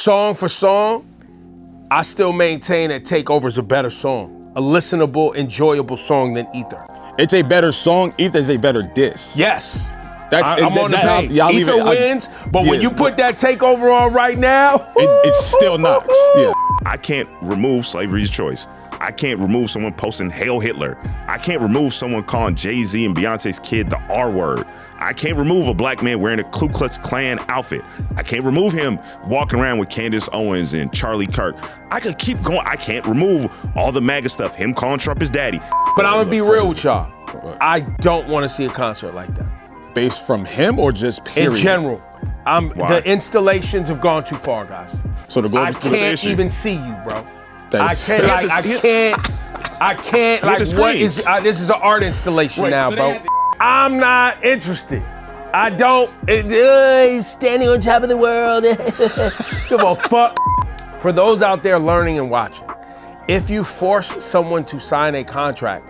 song for song, I still maintain that Takeover's a better song. A listenable, enjoyable song than Ether. It's a better song. Ether's a better diss. Yes. I'm on the page. Ether wins, but when you put that Takeover on right now, it still knocks. Yeah. I can't remove slavery's choice. I can't remove someone posting Hail Hitler. I can't remove someone calling Jay-Z and Beyonce's kid the R word. I can't remove a black man wearing a Ku Klux Klan outfit. I can't remove him walking around with Candace Owens and Charlie Kirk. I could keep going. I can't remove all the MAGA stuff, him calling Trump his daddy. But I'm gonna be real with y'all. I don't want to see a concert like that. Based from him or just period? In general. The installations have gone too far, guys. So the I can't even see you, bro. I can't, what is, this is an art installation now, bro. I'm not interested. I don't, he's standing on top of the world. Give a fuck. For those out there learning and watching, if you force someone to sign a contract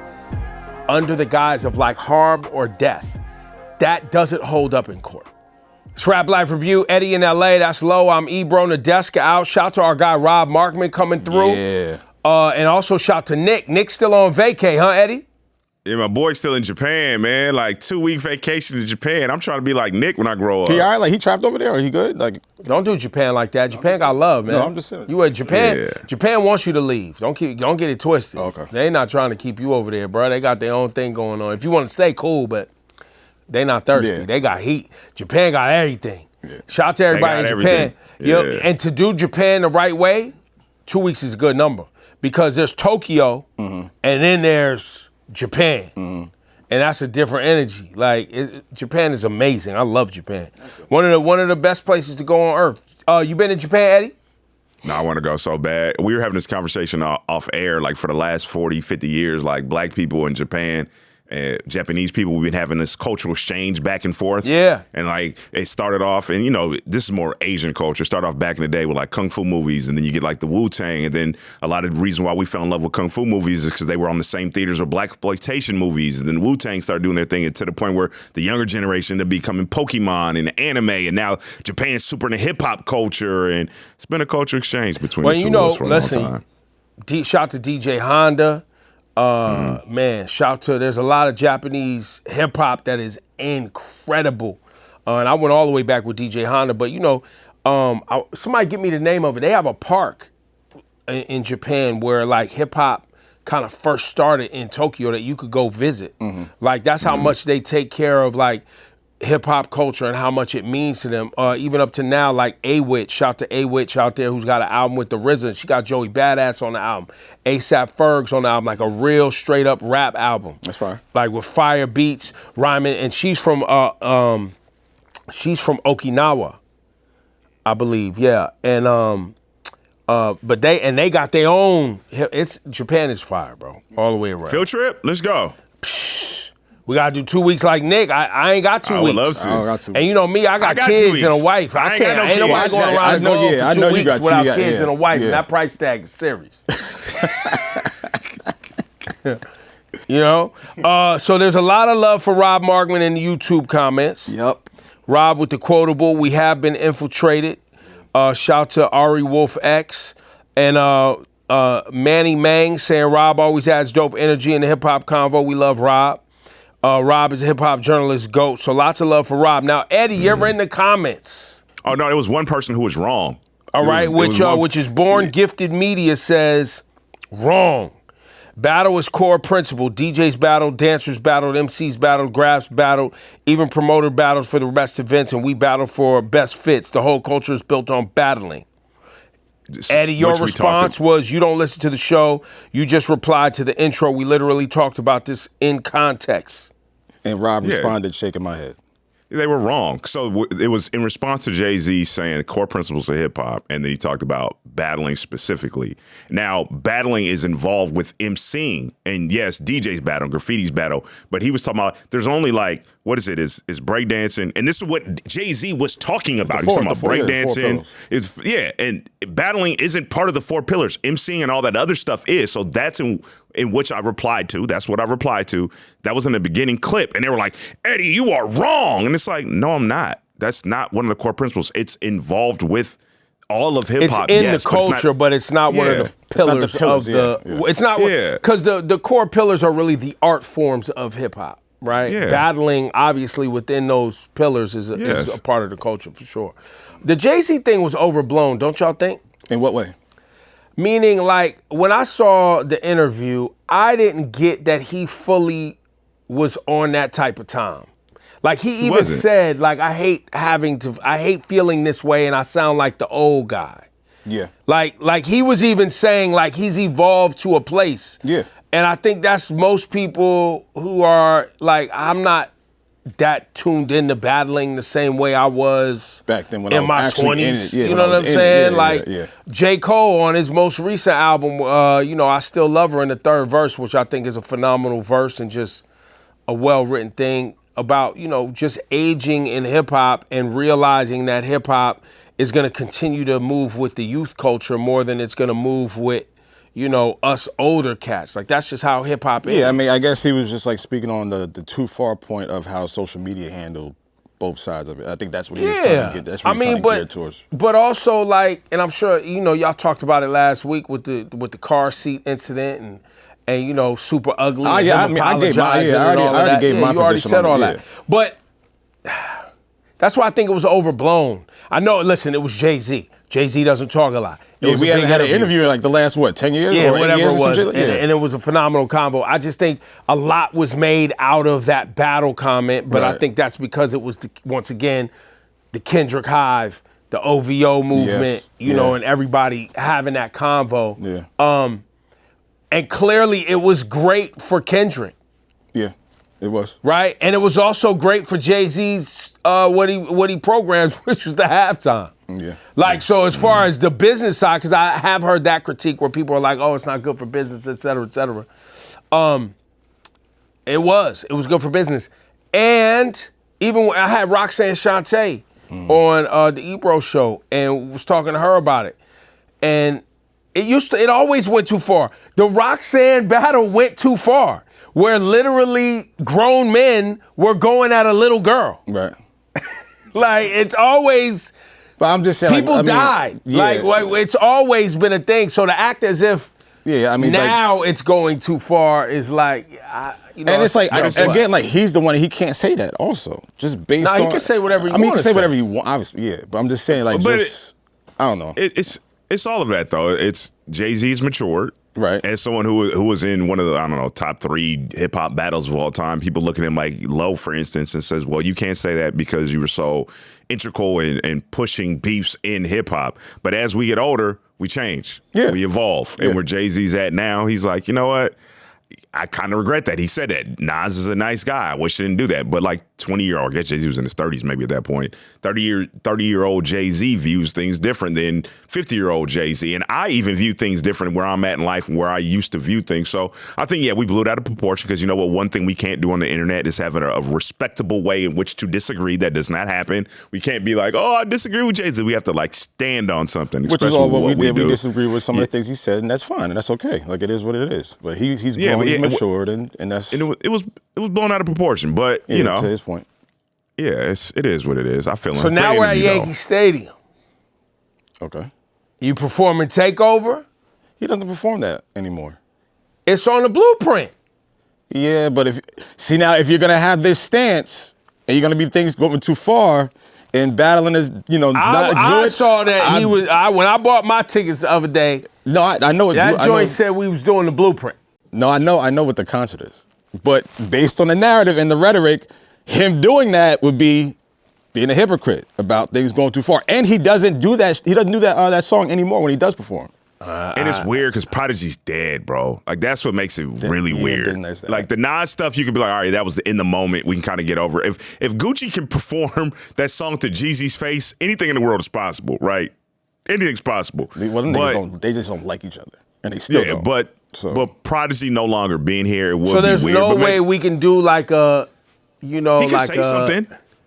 under the guise of like harm or death, that doesn't hold up in court. It's Rap Life Review, Eddie in LA, that's Low. I'm Ebro, Nadeska out. Shout out to our guy Rob Markman coming through. Yeah. And also shout to Nick. Nick's still on vacay, huh, Eddie? Yeah, my boy's still in Japan, man. Like 2-week vacation to Japan. I'm trying to be like Nick when I grow up. He all right? Like he trapped over there? Or he good? Like, don't do Japan like that. Japan got love, man. No, I'm just saying. You at Japan? Yeah. Japan wants you to leave. Don't get it twisted. Okay. They not trying to keep you over there, bro. They got their own thing going on. If you want to stay, cool, but they not thirsty. Yeah. They got heat. Japan got everything. Yeah. Shout out to everybody in Japan. Yeah. And to do Japan the right way, 2 weeks is a good number. Because there's Tokyo, and then there's Japan. And that's a different energy. Like, Japan is amazing. I love Japan. One of the best places to go on earth. You been to Japan, Eddie? No, I want to go so bad. We were having this conversation off air, like for the last 40, 50 years, like black people in Japan and Japanese people, we've been having this cultural exchange back and forth. Yeah. And like it started off, and you know, this is more Asian culture. Started off back in the day with like Kung Fu movies, and then you get like the Wu-Tang, and then a lot of the reason why we fell in love with Kung Fu movies is because they were on the same theaters or blaxploitation movies, and then Wu-Tang started doing their thing, and to the point where the younger generation they're becoming Pokemon and anime, and now Japan's super into hip-hop culture, and it's been a culture exchange between the two of us for a long time. Shout to DJ Honda. Man, there's a lot of Japanese hip hop that is incredible. And I went all the way back with DJ Honda, but you know, somebody get me the name of it. They have a park in Japan where like hip hop kind of first started in Tokyo that you could go visit. Like that's how much they take care of like hip hop culture and how much it means to them. Even up to now, like A-Witch, shout to A-Witch out there who's got an album with the RZA. She got Joey Badass on the album. A$AP Ferg's on the album, like a real straight up rap album. That's fine. Like with fire beats, rhyming, and she's from Okinawa, I believe, yeah. And but they got their own. Japan is fire, bro, all the way around. Field trip, let's go. We gotta do 2 weeks like Nick. I ain't got 2 weeks. I would love to. I don't got 2 weeks. And you know me, I got kids and a wife. I can't. Ain't nobody going around the globe for 2 weeks without kids and a wife. And that price tag is serious. You know? So there's a lot of love for Rob Markman in the YouTube comments. Yep. Rob with the quotable, we have been infiltrated. Shout to Ari Wolf X. And Manny Mang saying Rob always adds dope energy in the hip-hop convo. We love Rob. Rob is a hip-hop journalist, GOAT, so lots of love for Rob. Now, Eddie, you're in the comments. Oh, no, it was one person who was wrong. All right, which is Born Gifted Media says, wrong. Battle is core principle. DJs battled, dancers battled, MCs battled, graphs battled, even promoter battled for the best events, and we battled for best fits. The whole culture is built on battling. Eddie, your response was you don't listen to the show. You just replied to the intro. We literally talked about this in context. And Rob responded shaking my head. They were wrong. So it was in response to Jay-Z saying core principles of hip hop, and then he talked about battling specifically. Now, battling is involved with emceeing, and yes, DJs battle, graffiti's battle, but he was talking about there's only like, what is it? Is breakdancing, and this is what Jay-Z was talking about. He's talking about breakdancing. And battling isn't part of the 4 pillars. Emceeing and all that other stuff is. So that's in which I replied to. That's what I replied to. That was in the beginning clip, and they were like, "Eddie, you are wrong," and it's like, no, I'm not. That's not one of the core principles. It's involved with all of hip It's hop. in yes, the culture, but it's not one of the pillars of the. It's not because the core pillars are really the art forms of hip hop, right? Yeah. Battling, obviously, within those pillars is a part of the culture for sure. The Jay-Z thing was overblown, don't y'all think? In what way? Meaning, like, when I saw the interview, I didn't get that he fully was on that type of time. Like, he even said, like, I hate feeling this way and I sound like the old guy. Yeah. Like he was even saying, like, he's evolved to a place. Yeah. And I think that's most people who are, like, I'm not that tuned into battling the same way I was back then when in I was my actually 20s. in it. Yeah, you know what I'm saying? Yeah. J. Cole on his most recent album, I Still Love Her in the third verse, which I think is a phenomenal verse and just a well-written thing about, just aging in hip hop and realizing that hip hop is going to continue to move with the youth culture more than it's going to move with, us older cats. Like, that's just how hip hop is. Yeah, I mean, I guess he was just like speaking on the too far point of how social media handled both sides of it. I think that's what he was trying to get. That's what he was trying to gear towards. But also, like, and I'm sure y'all talked about it last week with the car seat incident and super ugly. I already gave my position. You already said all that. But that's why I think it was overblown. I know. Listen, it was Jay-Z. Jay-Z doesn't talk a lot. We haven't had an interview in like the last 10 years? Yeah, or whatever years it was. And it was a phenomenal convo. I just think a lot was made out of that battle comment, but I think that's because it was once again the Kendrick Hive, the OVO movement, and everybody having that convo. Yeah. And clearly it was great for Kendrick. Yeah, it was. Right? And it was also great for Jay-Z's what he programmed, which was the halftime. Yeah. So as far as the business side, because I have heard that critique where people are like, oh, it's not good for business, et cetera, et cetera. It was good for business. And even when I had Roxanne Shante on the Ebro show and was talking to her about it. And it always went too far. The Roxanne battle went too far, where literally grown men were going at a little girl. Right. Like, it's always... But I'm just saying, people died. Yeah. Like, it's always been a thing. So to act as if now it's going too far is like, and it's like, again, like, he's the one, he can't say that also. Just based on... he can say whatever he wants. I mean, he can say whatever he wants, obviously, yeah. But I'm just saying, like, I don't know. It's all of that, though. It's Jay-Z's matured. Right. As someone who was in one of the, top 3 hip-hop battles of all time, people look at him like Low, for instance, and says, well, you can't say that because you were so integral in pushing beefs in hip-hop. But as we get older, we change. Yeah. We evolve. And where Jay-Z's at now, he's like, you know what? I kind of regret that. He said that. Nas is a nice guy. I wish he didn't do that. But like 20-year-old, I guess Jay-Z was in his 30s maybe at that point. 30-year-old Jay-Z views things different than 50-year-old Jay-Z. And I even view things different where I'm at in life and where I used to view things. So I think, we blew it out of proportion because you know what? One thing we can't do on the internet is have a respectable way in which to disagree. That does not happen. We can't be like, oh, I disagree with Jay-Z. We have to like stand on something. Which is all what we did. We disagree with some of the things he said, and that's fine, and that's okay. Like, it is what it is. But he's grown, he's matured, and that's... And it was blown out of proportion, but, to his point. Yeah, it is what it is. I feel him. So now we're at Yankee Stadium. Okay. You performing Takeover? He doesn't perform that anymore. It's on the blueprint. Yeah, but if you're going to have this stance and you're going to be things going too far and battling is, not good. I saw that when I bought my tickets the other day. No, I know it. That joint said we was doing the blueprint. No, I know what the concert is. But based on the narrative and the rhetoric, him doing that would be being a hypocrite about things going too far. And he doesn't do that. He doesn't do that song anymore when he does perform. And it's weird because Prodigy's dead, bro. Like, that's what makes it really weird. Like, the Nas stuff, you can be like, all right, that was in the moment. We can kind of get over it. If Gucci can perform that song to Jeezy's face, anything in the world is possible, right? Anything's possible. Well, they just don't like each other. And they still don't. But Prodigy no longer being here, it would be weird. So there's no way we can do like a, he can say something.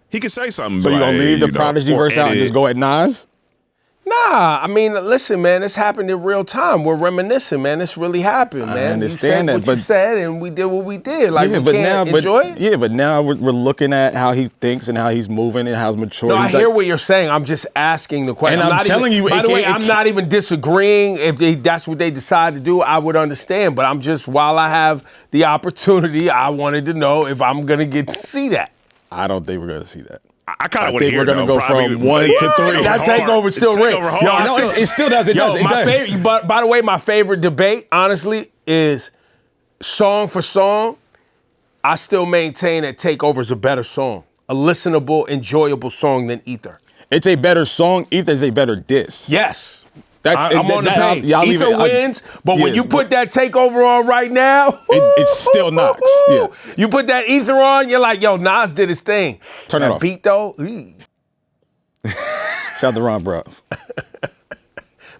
He can say something. So you gonna leave the Prodigy verse out and just go at Nas? Nah, I mean, listen, man, this happened in real time. We're reminiscing, man. This really happened, man. I understand you said that, what you said, and we did what we did. Like, yeah, we but can't now, enjoy it? Yeah, but now we're looking at how he thinks and how he's moving and how he's mature. No, I He's hear like- what you're saying. I'm just asking the question. And I'm telling you, by it the way, can't- I'm not even disagreeing. If that's what they decide to do, I would understand. But I'm just, while I have the opportunity, I wanted to know if I'm going to get to see that. I don't think we're going to see that. I kind I of want to think hear we're going to go from 1 to 3. That takeover still ring. No, it still does. It does. It my does. favorite, but by the way, my favorite debate, honestly, is song for song. I still maintain that Takeover's a better song, a listenable, enjoyable song than Ether. It's a better song. Ether's a better diss. Yes. That's, I'm on the page. leave Ether it. wins, but when yeah. you put that Takeover on right now, it still knocks. Yeah. You put that Ether on, you're like, yo, Nas did his thing. Turn it that off. beat though. Shout out to Ron Browns.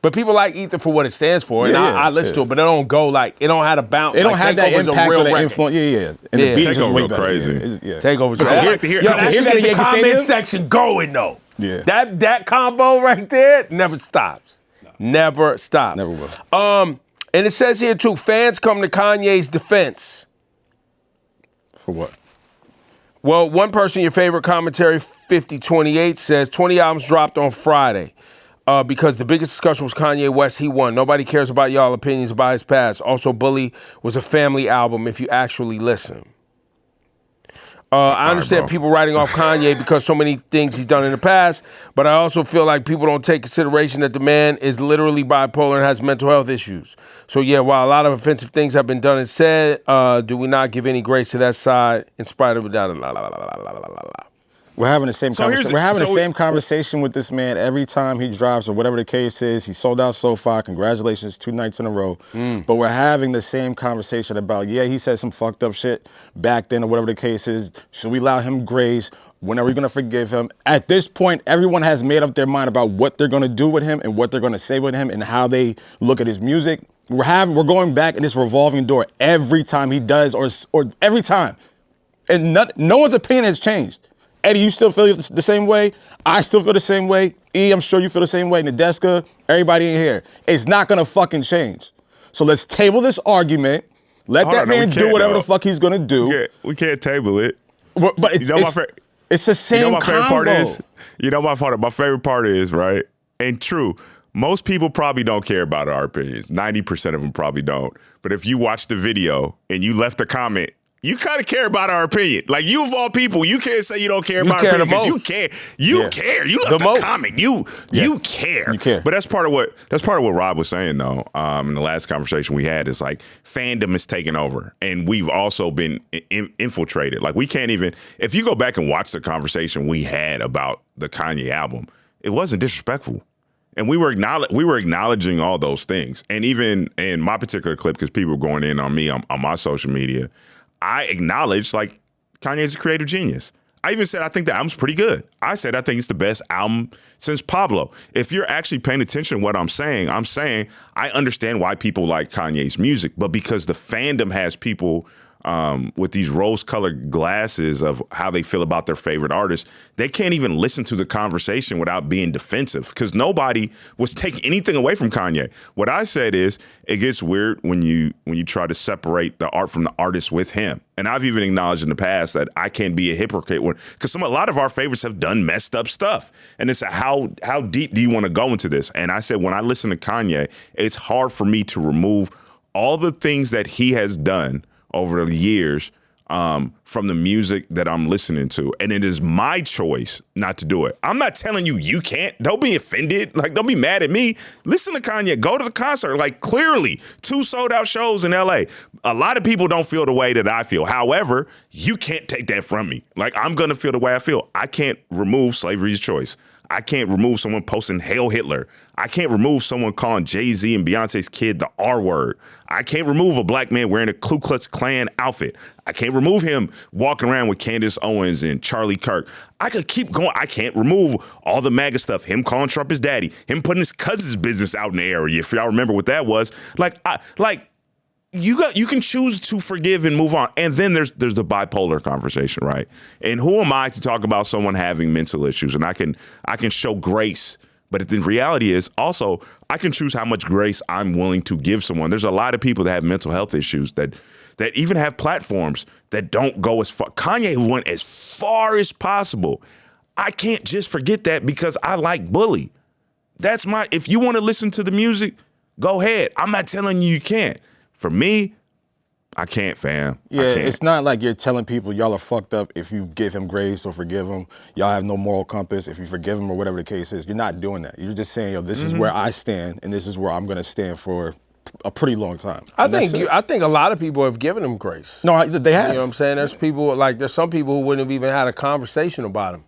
But people like Ether for what it stands for, and I listen to it, but it don't go like, it don't have a bounce. It don't like, have that Takeover's a impact real or the record. influence. Yeah. And the beat is just Takeover way go better. crazy. Yeah. Takeover's But to hear- to hear- Yo, to that hear should that get at the Yankee comment Stadium? section going though. Yeah. That combo right there never stops. Never stops. Never will. And it says here too, fans come to Kanye's defense. For what? Well, one person, your favorite commentary, 5028, says 20 albums dropped on Friday because the biggest discussion was Kanye West. He won. Nobody cares about y'all opinions about his past. Also, Bully was a family album if you actually listen. I understand people writing off Kanye because so many things he's done in the past, but I also feel like people don't take consideration that the man is literally bipolar and has mental health issues. So yeah, while a lot of offensive things have been done and said, do we not give any grace to that side in spite of it? We're having the same conversation. We're having the same so- conversation with this man every time he drives or whatever the case is. He sold out SoFi. Congratulations, 2 nights in a row. But we're having the same conversation about, yeah, he said some fucked up shit back then or whatever the case is. Should we allow him grace? When are we going to forgive him? At this point, everyone has made up their mind about what they're going to do with him and what they're going to say with him and how they look at his music. We're going back in this revolving door every time he does or every time. And no one's opinion has changed. Eddie, you still feel the same way? I still feel the same way. E, I'm sure you feel the same way. Nadeska, everybody in here. It's not gonna fucking change. So let's table this argument. Let that man do whatever the fuck he's gonna do. We can't table it. But it's the same my favorite combo. part is? My favorite part is, right? And true, most people probably don't care about our opinions. 90% of them probably don't. But if you watch the video and you left a comment, you kind of care about our opinion. Like, you of all people, you can't say you don't care about our opinion because you care. You care. You left a comment. You care. You care. But that's part of what Rob was saying though. In the last conversation we had, is like fandom is taking over, and we've also been infiltrated. Like, we can't even. If you go back and watch the conversation we had about the Kanye album, it wasn't disrespectful. And we were acknowledging all those things. And even in my particular clip, because people were going in on me on my social media, I acknowledged, like, Kanye's a creative genius. I even said I think the album's pretty good. I said I think it's the best album since Pablo. If you're actually paying attention to what I'm saying I understand why people like Kanye's music, but because the fandom has people with these rose-colored glasses of how they feel about their favorite artist, they can't even listen to the conversation without being defensive because nobody was taking anything away from Kanye. What I said is, it gets weird when you try to separate the art from the artist with him. And I've even acknowledged in the past that I can't be a hypocrite because a lot of our favorites have done messed up stuff. And it's how deep do you want to go into this? And I said, when I listen to Kanye, it's hard for me to remove all the things that he has done over the years from the music that I'm listening to. And it is my choice not to do it. I'm not telling you you can't. Don't be offended. Like, don't be mad at me. Listen to Kanye. Go to the concert. Like, clearly, 2 sold-out shows in LA. A lot of people don't feel the way that I feel. However, you can't take that from me. Like, I'm going to feel the way I feel. I can't remove slavery's choice. I can't remove someone posting Hail Hitler. I can't remove someone calling Jay-Z and Beyonce's kid the R word. I can't remove a black man wearing a Ku Klux Klan outfit. I can't remove him walking around with Candace Owens and Charlie Kirk. I could keep going. I can't remove all the MAGA stuff. Him calling Trump his daddy. Him putting his cousin's business out in the area. If y'all remember what that was. You can choose to forgive and move on. And then there's the bipolar conversation, right? And who am I to talk about someone having mental issues? And I can show grace But the reality is also I can choose how much grace I'm willing to give someone. There's a lot of people that have mental health issues that even have platforms that don't go as far. Kanye went as far as possible. I can't just forget that because I like Bully. If you want to listen to the music, go ahead. I'm not telling you can't. For me, I can't, fam. Yeah, I can't. it's not like you're telling people y'all are fucked up if you give him grace or forgive him. Y'all have no moral compass if you forgive him or whatever the case is. You're not doing that. You're just saying, yo, this is where I stand and this is where I'm gonna stand for a pretty long time. I think a lot of people have given him grace. No, they have. You know what I'm saying? There's some people who wouldn't have even had a conversation about him.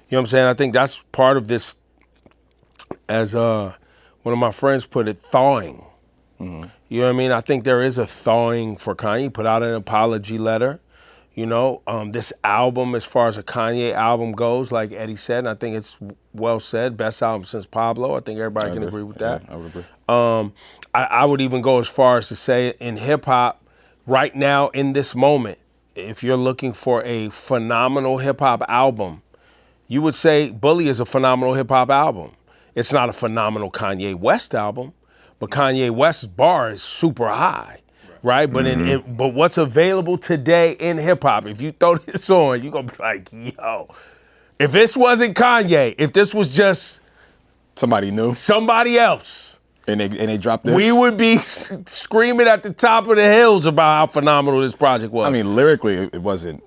You know what I'm saying? I think that's part of this, as one of my friends put it, thawing. You know what I mean? I think there is a thawing for Kanye. He put out an apology letter. You know, this album, as far as a Kanye album goes, like Eddie said, and I think it's well said, best album since Pablo. I think everybody can agree with that. Yeah, I would agree. I would even go as far as to say in hip hop, right now in this moment, if you're looking for a phenomenal hip hop album, you would say Bully is a phenomenal hip hop album. It's not a phenomenal Kanye West album, but Kanye West's bar is super high, right? But but what's available today in hip hop, if you throw this on, you're gonna be like, yo, if this wasn't Kanye, if this was just somebody new, somebody else, and they dropped this, we would be screaming at the top of the hills about how phenomenal this project was. I mean, lyrically, it wasn't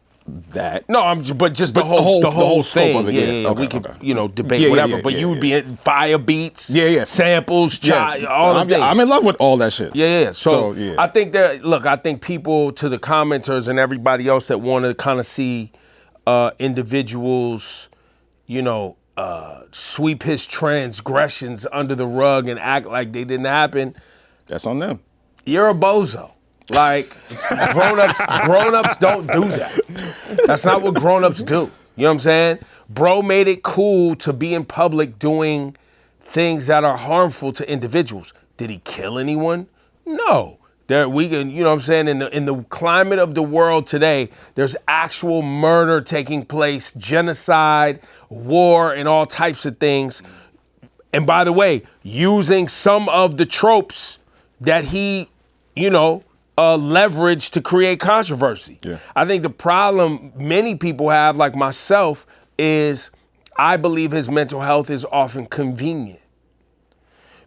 that. No, but just the whole scope thing. of it. Yeah. Okay, we could, debate whatever. But you would be in fire beats, samples, all of things. I'm in love with all that shit. Yeah. So I think I think people, to the commenters and everybody else that want to kind of see individuals, sweep his transgressions under the rug and act like they didn't happen. That's on them. You're a bozo. Like, grown-ups don't do that. That's not what grown-ups do. You know what I'm saying? Bro made it cool to be in public doing things that are harmful to individuals. Did he kill anyone? No. We can, you know what I'm saying? In the climate of the world today, there's actual murder taking place, genocide, war, and all types of things. And by the way, using some of the tropes that he, leverage to create controversy. Yeah. I think the problem many people have, like myself, is I believe his mental health is often convenient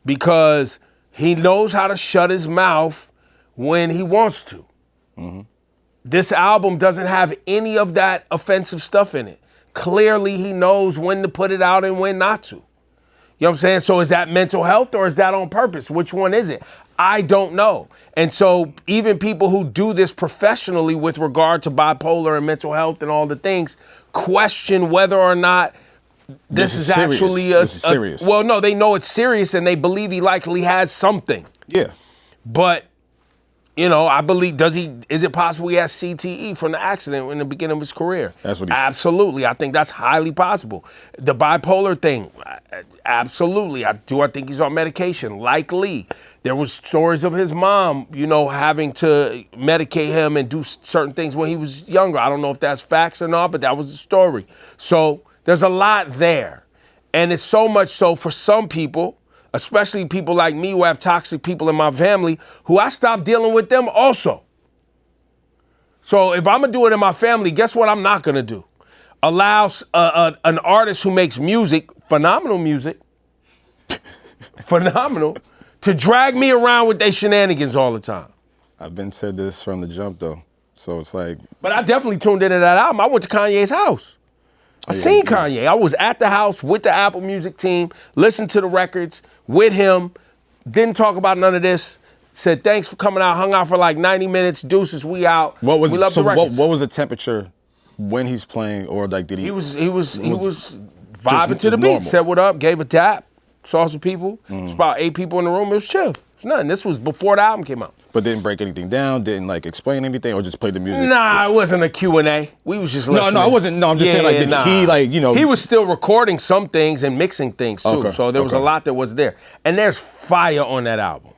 because he knows how to shut his mouth when he wants to. This album doesn't have any of that offensive stuff in it. Clearly, he knows when to put it out and when not to. You know what I'm saying? So is that mental health or is that on purpose? Which one is it? I don't know. And so even people who do this professionally with regard to bipolar and mental health and all the things question whether or not this is actually this is serious. Well, no, they know it's serious and they believe he likely has something. Yeah. But I believe, is it possible he has CTE from the accident in the beginning of his career? That's what he said. Absolutely. I think that's highly possible. The bipolar thing, absolutely. I think he's on medication, likely. There was stories of his mom, having to medicate him and do certain things when he was younger. I don't know if that's facts or not, but that was the story. So there's a lot there. And it's so much so for some people, especially people like me who have toxic people in my family, who I stopped dealing with them also. So if I'm gonna do it in my family, guess what I'm not gonna do? Allow an artist who makes music, phenomenal music, phenomenal, to drag me around with their shenanigans all the time. I've been said this from the jump though, so it's like. But I definitely tuned into that album. I went to Kanye's house. I seen Kanye. I was at the house with the Apple Music team, listened to the records with him, didn't talk about none of this, said thanks for coming out, hung out for like 90 minutes, deuces, we out. What was we love the records. What was the temperature when he's playing, or like did he? He was vibing to the beat, said what up, gave a tap, saw some people. It's about 8 people in the room, it was chill. It's nothing. This was before the album came out. But didn't break anything down, didn't like explain anything, or just play the music? Nah, it wasn't a Q&A. We was just listening. No, it wasn't. No, I'm just saying, like, did he, like, He was still recording some things and mixing things, too. Okay, so there was a lot that was there. And there's fire on that album.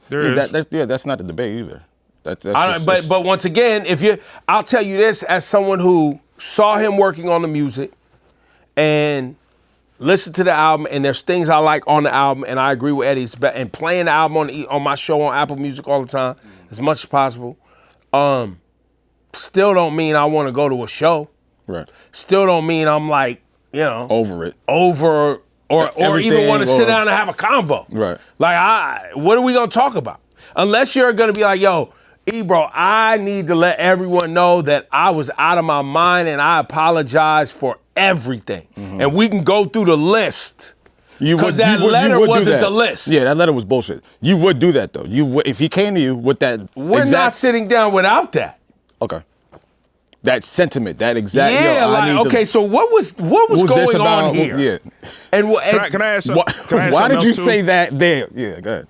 There is. That's not the debate either. But once again, I'll tell you this, as someone who saw him working on the music and listen to the album, and there's things I like on the album, and I agree with Eddie. And playing the album on my show on Apple Music all the time, as much as possible. Still don't mean I want to go to a show. Right. Still don't mean I'm like, over it. Or even want to sit down and have a convo. Right. Like, what are we going to talk about? Unless you're going to be like, yo, bro, I need to let everyone know that I was out of my mind and I apologize for everything. Mm-hmm. And we can go through the list. Because that letter wasn't the list. Yeah, that letter was bullshit. You would do that, though. You would, if he came to you with that We're not sitting down without that. Okay. That sentiment, that exact. Yeah, so what was going on here? Yeah. And can I ask something? Why did you say that there? Yeah, go ahead.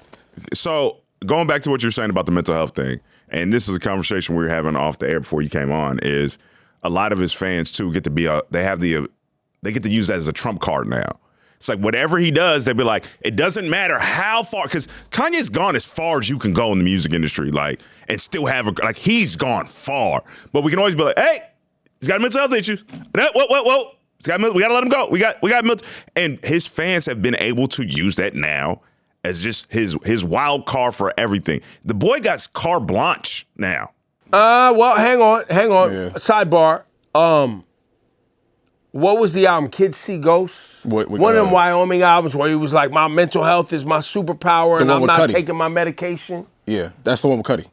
So going back to what you're saying about the mental health thing, and this is a conversation we were having off the air before you came on, is a lot of his fans too get to be they get to use that as a trump card now. It's like whatever he does, they'll be like, it doesn't matter how far, because Kanye's gone as far as you can go in the music industry, like, and still have he's gone far. But we can always be like, hey, he's got mental health issues. Whoa. We gotta let him go. We got mental. And his fans have been able to use that now as just his wild card for everything. The boy got carte blanche now. Well, hang on. Yeah. Sidebar. What was the album? Kids See Ghosts? One of them Wyoming albums where he was like, my mental health is my superpower and I'm not taking my medication. Yeah, that's the one with Cudi.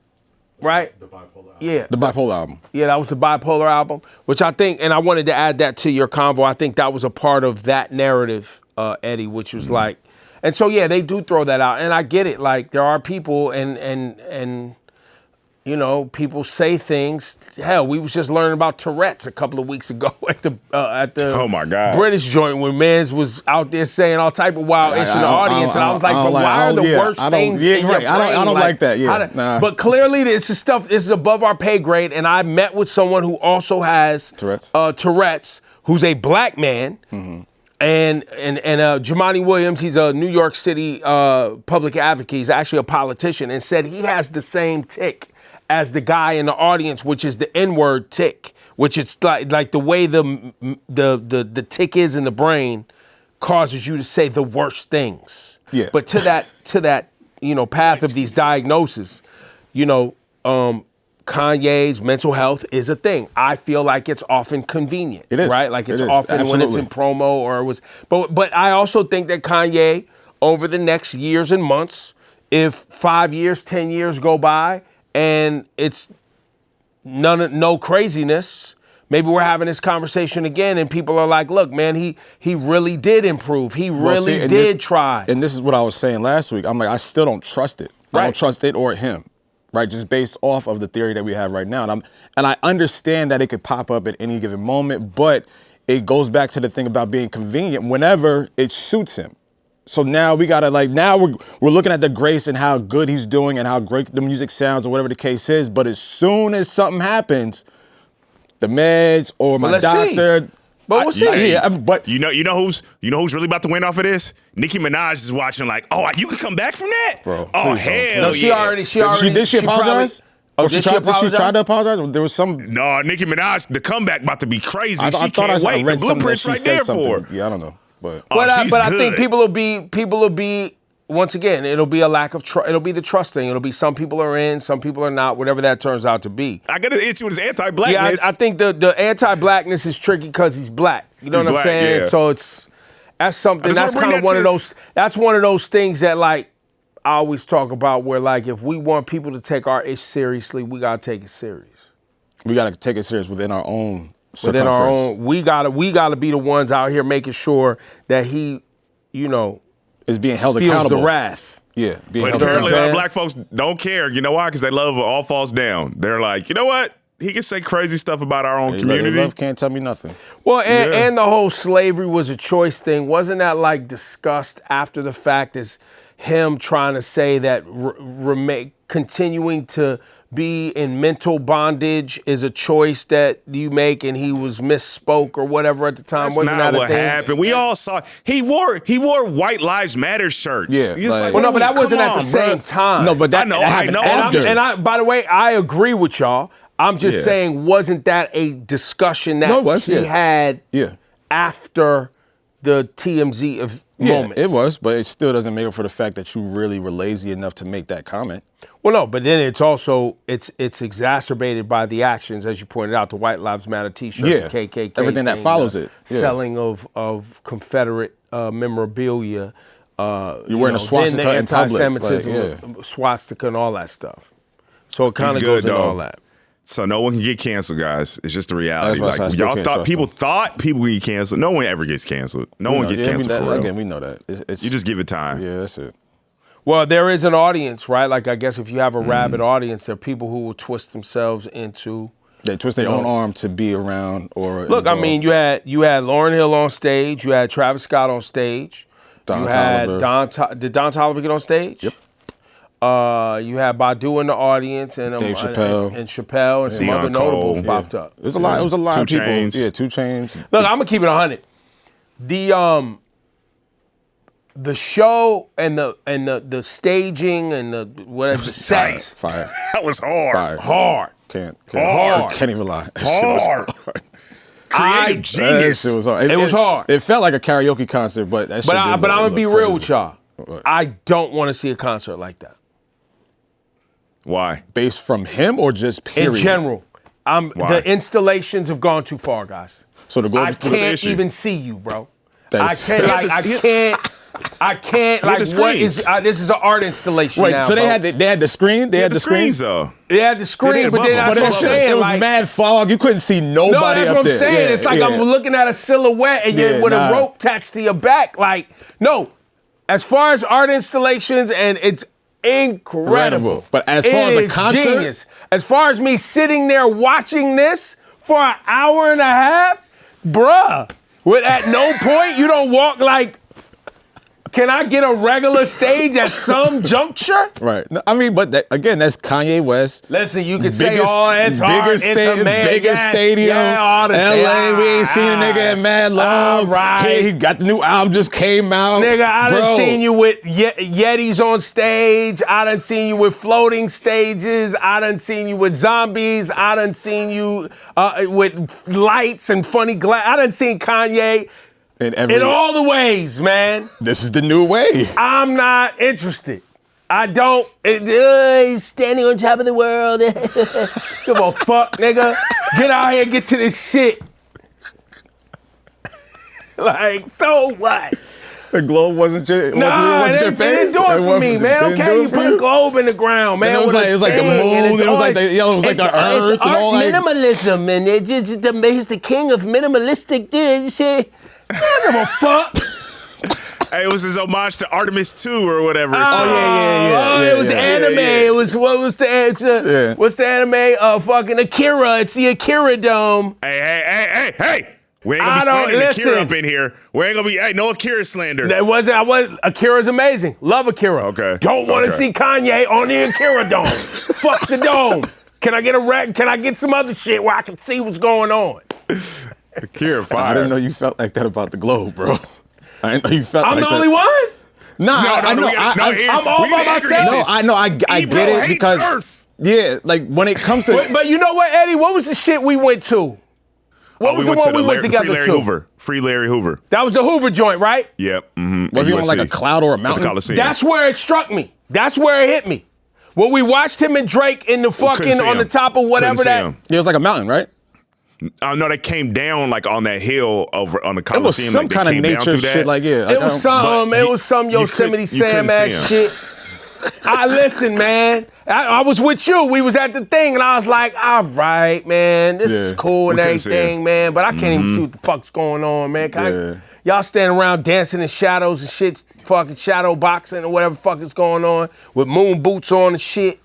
Right? The Bipolar album. Yeah. The Bipolar album. Yeah, that was the Bipolar album, which I think, and I wanted to add that to your convo, I think that was a part of that narrative, Eddie, which was like, and so yeah, they do throw that out. And I get it, like there are people and people say things. Hell, we was just learning about Tourette's a couple of weeks ago at the oh my God, British joint when Mans was out there saying all type of wild shit in the audience, and I was like, but why are the worst things in your brain? I don't like that. Yeah, But clearly, this is stuff. This is above our pay grade, and I met with someone who also has Tourette's, who's a black man. Mm-hmm. And Jumaane Williams, he's a New York City public advocate. He's actually a politician, and said he has the same tic as the guy in the audience, which is the N-word tic, which it's like the way the tic is in the brain causes you to say the worst things. Yeah. But to that path of these diagnoses, Kanye's mental health is a thing. I feel like it's often convenient. It is. Right? Like it's often when it's in promo or it was. But I also think that Kanye, over the next years and months, if 5 years, 10 years go by, and it's no craziness, maybe we're having this conversation again and people are like, look, man, he really did improve. He really did try. And this is what I was saying last week. I'm like, I still don't trust it. Right. I don't trust it or him, right? Just based off of the theory that we have right now. And I understand that it could pop up at any given moment, but it goes back to the thing about being convenient whenever it suits him. So now we gotta now we're looking at the grace and how good he's doing and how great the music sounds or whatever the case is. But as soon as something happens, the meds or my doctor. See. But we'll see. Yeah, but you know who's really about to win off of this? Nicki Minaj is watching like, oh, you can come back from that, bro. Oh hell, no, she already. Did she apologize? Did she try to apologize? There was some. No, Nicki Minaj, the comeback about to be crazy. I thought I read the blueprint's right there for her. Yeah, I don't know. But I think people will be once again, it'll be a lack of trust. It'll be the trust thing. It'll be some people are in, some people are not, whatever that turns out to be. I got an issue with his anti-blackness. Yeah, I think the anti-blackness is tricky because he's black. You know what I'm saying? Yeah. So that's something. That's kind of one of those. That's one of those things that I always talk about where if we want people to take our ish seriously, we gotta take it serious. We gotta take it serious within our own. Within our own, we gotta be the ones out here making sure that he, is being held feels accountable. The wrath. Yeah, but apparently a lot of black folks don't care. You know why? Because they love all falls down. They're like, you know what? He can say crazy stuff about our own community. Love can't tell me nothing. Well, and the whole slavery was a choice thing. Wasn't that discussed after the fact as him trying to say that continuing to be in mental bondage is a choice that you make, and he was misspoke or whatever at the time? Wasn't that what happened? We all saw he wore White Lives Matter shirts. Yeah, but that wasn't at the same time. No, but that happened after. And by the way, I agree with y'all. I'm just saying, wasn't that a discussion that he had after the TMZ of Yeah, moment. it was, but it still doesn't make up for the fact that you really were lazy enough to make that comment. Well, no, but then it's also it's exacerbated by the actions, as you pointed out, the White Lives Matter T-shirt, Yeah, the KKK, everything that thing, follows it. Yeah. selling of Confederate memorabilia. You're wearing a swastika then the in public, anti-Semitism, swastika, and all that stuff. So it kind of He's goes good, into though. all that. So no one can get canceled, guys. It's just the reality. That's why I Like still y'all can't thought, trust people them. thought people would get canceled. No one ever gets canceled. No one gets canceled for real. Again, we know that. It's, You just give it time. Yeah, that's it. Well, there is an audience, right? Like, I guess if you have a rabid audience, there are people who will twist themselves into. They twist their own arm to be around or. Look, I involved. mean, you had Lauryn Hill on stage, you had Travis Scott on stage, Don you had Toliver. did Don Toliver get on stage? Yep. You had Badu in the audience and Dave Chappelle. and Chappelle and some Deion other notables Cole. popped up. It was a lot. It was a lot 2 of people. Chainz. Yeah, 2 Chainz. Look, I'm gonna keep it 100. The show and the staging and the whatever the sets Fire. That was hard. Fire. hard. Can't even lie. That shit was Hard. hard. Creative That genius. shit was hard. It was hard. It felt like a karaoke concert, but that shit But I'm gonna be real with y'all. What? I don't want to see a concert like that. Why? Based from him or just period? In general, Why? the installations have gone too far, guys. So the Globe. I the can't issue? even see you, bro. That I is- can't. Like, I can't. Like, the what is? screens. This is an art installation Wait, now, so they bro. had the screen. They had the screens. though. They had the screen, did but then above that's them. what I'm that shit, saying. it was like, mad fog. You couldn't see nobody no, that's up what I'm there. saying. Yeah, It's like yeah. I'm looking at a silhouette and you're Yeah, with nah. a rope attached to your back. Like, no. As far as art installations, and it's incredible. Incredible. But as far as It a is concert? genius. As far as me sitting there watching this for an hour and a half, bruh, at no point you don't walk like, can I get a regular stage at some juncture? Right. No, I mean, but again, that's Kanye West. Listen, you can say, Biggest- oh, it's hard, biggest it's a man, biggest yes, stadium, yeah, all the LA. We ain't seen a nigga at Mad Love. All right. He got the new album just came out. Nigga, I Bro. done seen you with Yetis on stage. I done seen you with floating stages. I done seen you with zombies. I done seen you with lights and funny glass. I done seen Kanye in all the ways, man. This is the new way. I'm not interested. I don't. He's standing on top of the world. Give a fuck, nigga. Get out here and get to this shit. Like, so what? The globe wasn't your, Nah, wasn't your it face. didn't do it for me, man. Didn't Okay, do it you for put a globe in the ground, man. And it was with like- a it was like the thing, moon, and it was like the- yo, it was like the earth it's and all art like- minimalism, and he's the king of minimalistic shit. I don't give a fuck. Hey, it was his homage to Artemis 2 or whatever. Oh, it was anime. yeah. It was what was the answer? Yeah. What's the anime? Fucking Akira. It's the Akira Dome. Hey. We ain't gonna be slandering Akira up in here. We ain't gonna be, no Akira slander. Akira's amazing. Love Akira. Okay. Don't want to Okay. see Kanye on the Akira Dome. Fuck the dome. Can I get some other shit where I can see what's going on? Akira fire. I didn't know you felt like that about the globe, bro. I didn't know you felt I'm like the that. only one? Nah, No, I know. I'm all by myself. No, I know. I Ebro get it hates because Earth. yeah, like when it comes to But you know what, Eddie? What was the shit we went to? What was the one we went together Free Larry to? Hoover. Free Larry Hoover. That was the Hoover joint, right? Yep. Mm-hmm. was he on like a cloud or a mountain? Coliseum. That's where it struck me. That's where it hit me. When we watched him and Drake in the Couldn't fucking see on the him. top of whatever Couldn't see that. him. Yeah, it was like a mountain, right? No, they came down like on that hill over on the It was Coliseum. some like, they kind of came down nature through shit. that. Like yeah, It was some. but It was some you Yosemite couldn't- you couldn't Sam ass see shit. I listen, man. I was with you. We was at the thing, and I was like, "All right, man, this is Yeah, cool and we couldn't see everything, it. man." But I can't even see what the fuck's going on, man. Yeah. Y'all standing around dancing in shadows and shit, fucking shadow boxing or whatever the fuck is going on with moon boots on and shit.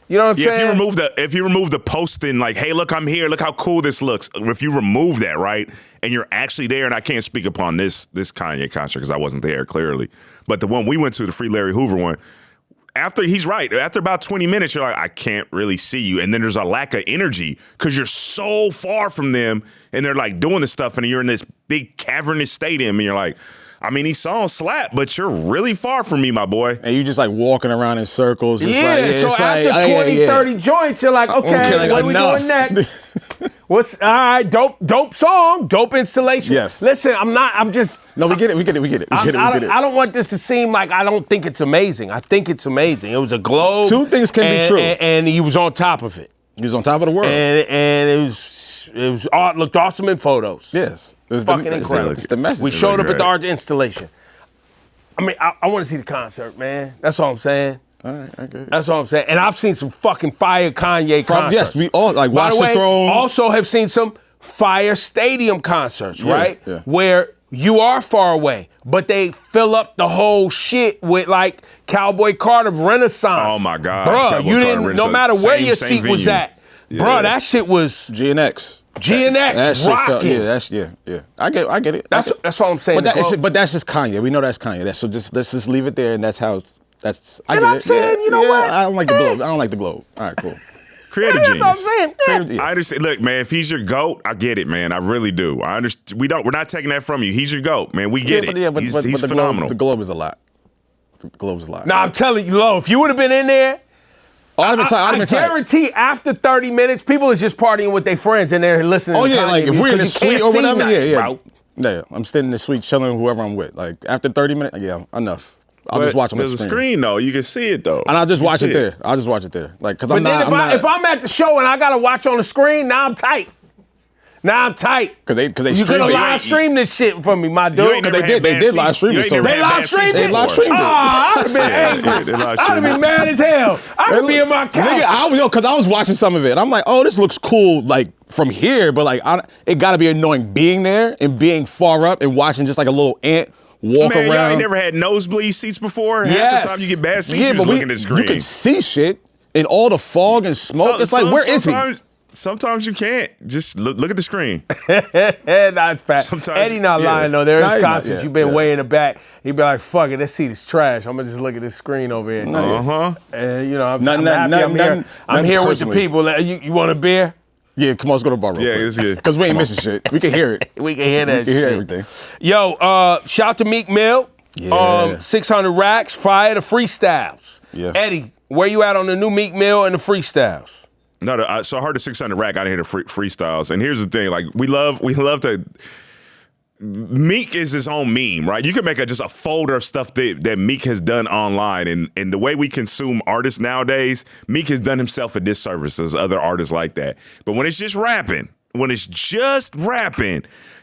You know what I'm Yeah, saying? if you remove the posting, like, hey, look, I'm here, look how cool this looks. If you remove that, right, and you're actually there, and I can't speak upon this Kanye concert because I wasn't there clearly, but the one we went to, the Free Larry Hoover one, he's right. After about 20 minutes, you're like, I can't really see you, and then there's a lack of energy because you're so far from them, and they're like doing this stuff, and you're in this big cavernous stadium, and you're like, I mean, these songs slap, but you're really far from me, my boy. And you just like walking around in circles. Just Yeah, like, so it's after like, 20, 30 joints, you're like, okay, like, what are we enough. doing next? What's all right? Dope song, dope installation. Yes. Listen, I'm just. No, we get it. I don't want this to seem like I don't think it's amazing. I think it's amazing. It was a globe. Two things can be true. And he was on top of it. He was on top of the world. And it was looked awesome in photos. Yes. It's fucking incredible. It's the message. We showed up at the art installation. I mean, I want to see the concert, man. That's all I'm saying. All right, okay. That's all I'm saying. And I've seen some fucking fire Kanye concerts. Yes, we all like By Watch the way, the Throne. Also have seen some fire stadium concerts, right? Yeah. Where you are far away, but they fill up the whole shit with like Cowboy Carter Renaissance. Oh my God. Bruh, Cowboy you Carter didn't, no Renaissance. matter where Same- your same seat was venue. at. Yeah. Bruh, that shit was GNX. That shit rocking. Yeah. I get it. That's all I'm saying. But that's just Kanye. We know that's Kanye. So let's just leave it there, and that's how. I And get I'm it. saying, you know what? I don't like the globe. I don't like the globe. All right, cool. Creative That's genius. what I'm saying. Yeah. I understand. Look, man, if he's your GOAT, I get it, man. I really do. I understand. We're not taking that from you. He's your GOAT, man. We get it. But He's the phenomenal. globe is a lot. The globe is a lot. Nah, I'm telling you, Lo, if you would have been in there, I guarantee after 30 minutes, people is just partying with their friends and they're listening Oh to yeah, Kanye like if we're in the because you suite can't or see whatever, nothing, yeah. bro. Yeah, I'm sitting in the suite chilling with whoever I'm with. Like after 30 minutes, yeah, enough. I'll just watch on the There's screen. a screen though. You can see it though. And I'll just You watch see it there. I'll just watch it there. Like, cause But then if I'm at the show and I gotta watch on the screen, now I'm tight. Cause they You could stream have it. live streamed this shit for me, my You dude. ain't Cause never they had did bad live seats. stream You it, ain't so- never They had live bad streamed seats it? They live before. streamed it. I'd have been Yeah, angry. they live I'd have streamed been it. mad as hell. I'd be in my couch. Nigga, cause I was watching some of it. I'm like, oh, this looks cool, like from here, but like, it gotta be annoying being there and being far up and watching just like a little ant walk Man, y'all around. ain't never had nosebleed seats before? Yes. Half the time you get bad seats, Yeah, you're but just looking at the screen. you can see shit in all the fog and smoke. It's like, where is he? Sometimes you can't. Just look at the screen. That's fat. Sometimes- Eddie not yeah. lying though. There Nah, is he not, concerts yeah, you've been yeah. way in the back. He'd be like, "Fuck it, this seat is trash. I'm gonna just look at this screen over here." Uh-huh. And you know, I'm Nothing- happy nothing- I'm here. nothing- I'm nothing here with the personally. people. You want a beer? Yeah, come on, let's go to the bar real Yeah, quick. it's good. Because we ain't missing shit. We can hear it. We can hear that We can hear shit. everything. Yo, shout to Meek Mill. Yeah. 600 racks, fire the freestyles. Yeah. Eddie, where you at on the new Meek Mill and the freestyles? No, so I heard the 600 rack. I didn't hear the freestyles. And here's the thing: like we love to. Meek is his own meme, right? You can make just a folder of stuff that Meek has done online, and the way we consume artists nowadays, Meek has done himself a disservice as other artists like that. But when it's just rapping,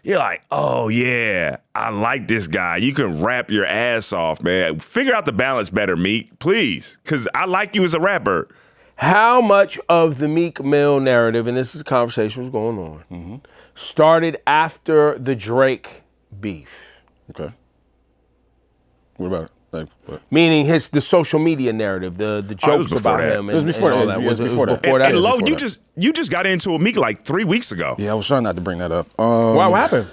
you're like, oh yeah, I like this guy. You can rap your ass off, man. Figure out the balance better, Meek, please, because I like you as a rapper. How much of the Meek Mill narrative, and this is a conversation was going on, started after the Drake beef? Okay. What about it? Like, what? Meaning the social media narrative, the it was jokes before about that. him It was and before all that. that. It was before that. before that? And Lo, before you just got into a Meek like 3 weeks ago. Yeah, I was trying not to bring that up. What happened?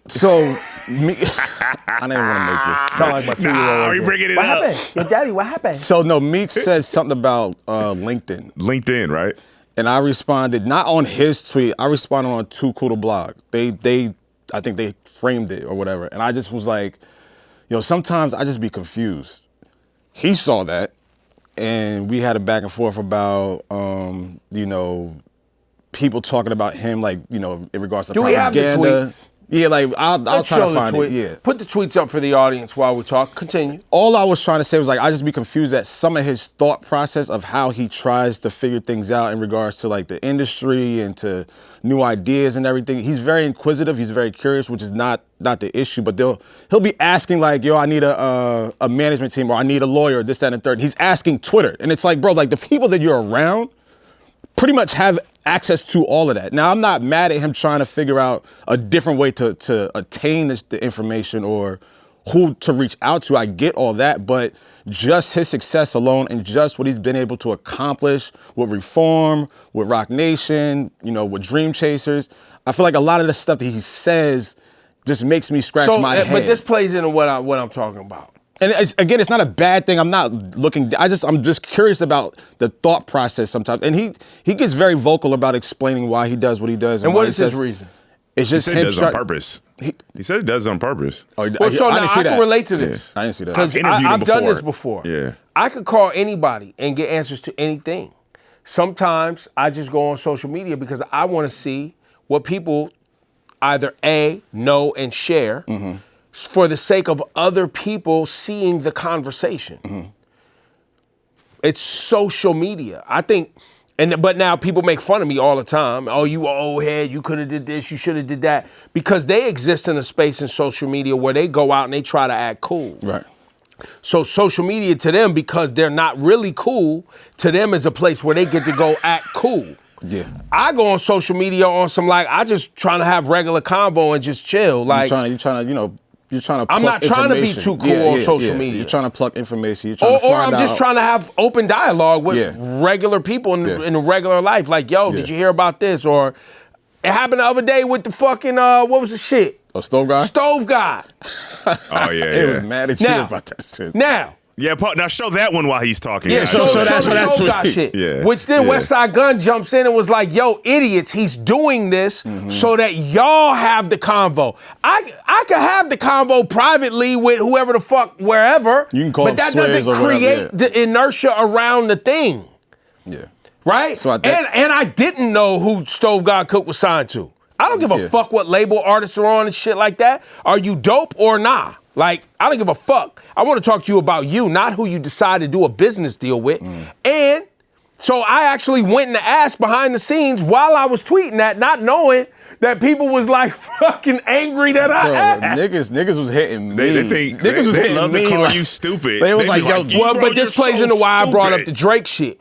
So, Meek, I didn't want to make this. Sound like my 2-year-old. Are you bringing it What up? happened? Your daddy, what happened? So, no, Meek said something about LinkedIn. LinkedIn, right? And I responded, not on his tweet, I responded on Too Cool to Blog. I think they framed it or whatever. And I just was like, sometimes I just be confused. He saw that, and we had a back and forth about, people talking about him, like, in regards to Do we have the propaganda. tweets? Yeah, like, I'll Let's try to show the find tweet. it, yeah. Put the tweets up for the audience while we talk. Continue. All I was trying to say was like I just be confused at some of his thought process of how he tries to figure things out in regards to like the industry and to new ideas and everything. He's very inquisitive. He's very curious, which is not the issue. But he'll be asking like, I need a management team or I need a lawyer, this, that, and the third. He's asking Twitter, and it's like, bro, like the people that you're around pretty much have access to all of that. Now, I'm not mad at him trying to figure out a different way to attain the information or who to reach out to. I get all that, but just his success alone and just what he's been able to accomplish with Reform, with Rock Nation, with Dream Chasers, I feel like a lot of the stuff that he says just makes me scratch my head. But this plays into what I'm talking about. And it's not a bad thing. I'm not looking. I'm just curious about the thought process sometimes. And he gets very vocal about explaining why he does what he does. And why what he is his says. reason? It's He just said him he does it on purpose. He said he does it on purpose. Oh, Well, so I now didn't see I that. can relate to this. I didn't see that. Because I've interviewed him I've done before. this before. Yeah. I could call anybody and get answers to anything. Sometimes I just go on social media because I want to see what people either A, know and share for the sake of other people seeing the conversation. It's social media. I think, but now people make fun of me all the time. Oh, you an old head, you could have did this, you should have did that. Because they exist in a space in social media where they go out and they try to act cool. Right. So social media to them, because they're not really cool, to them is a place where they get to go act cool. Yeah. I go on social media on some I just trying to have regular convo and just chill. Like you're trying to. I'm not trying to be too cool on social media. You're trying to pluck information. You're trying to or find I'm just out. trying to have open dialogue with regular people in regular life. Like, yo, did you hear about this? Or it happened the other day with the fucking what was the shit? Oh, Stove Guy. Stove Guy. Oh yeah. It was mad at you about that shit. Now. Yeah, now show that one while he's talking. Yeah, show that Stove Guy shit. Yeah. Which then West Side Gun jumps in and was like, yo, idiots, he's doing this so that y'all have the convo. I could have the convo privately with whoever the fuck, wherever. You can call but that doesn't create the inertia around the thing. Yeah. Right? So and I didn't know who Stove God Cook was signed to. I don't give a fuck what label artists are on and shit like that. Are you dope or nah? Like, I don't give a fuck. I want to talk to you about you, not who you decide to do a business deal with. And so I actually went and asked behind the scenes while I was tweeting that, not knowing that people was like fucking angry that I asked. Niggas was hitting me. They think niggas was hitting love me. To call you stupid. They was like, yo, well, but this plays into why I brought up the Drake shit.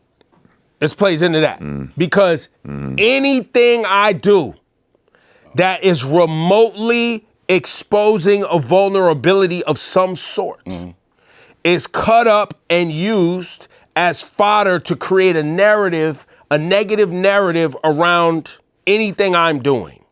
This plays into that. Because anything I do that is remotely exposing a vulnerability of some sort is cut up and used as fodder to create a narrative, a negative narrative around anything I'm doing.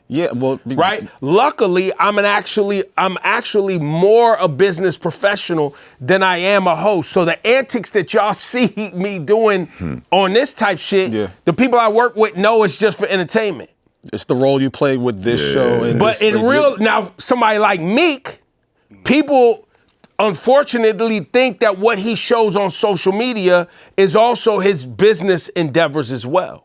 Yeah, well, right. Luckily, I'm actually more a business professional than I am a host. So the antics that y'all see me doing on this type shit, the people I work with know it's just for entertainment. It's the role you play with this show. And but in real, now somebody like Meek, people unfortunately think that what he shows on social media is also his business endeavors as well.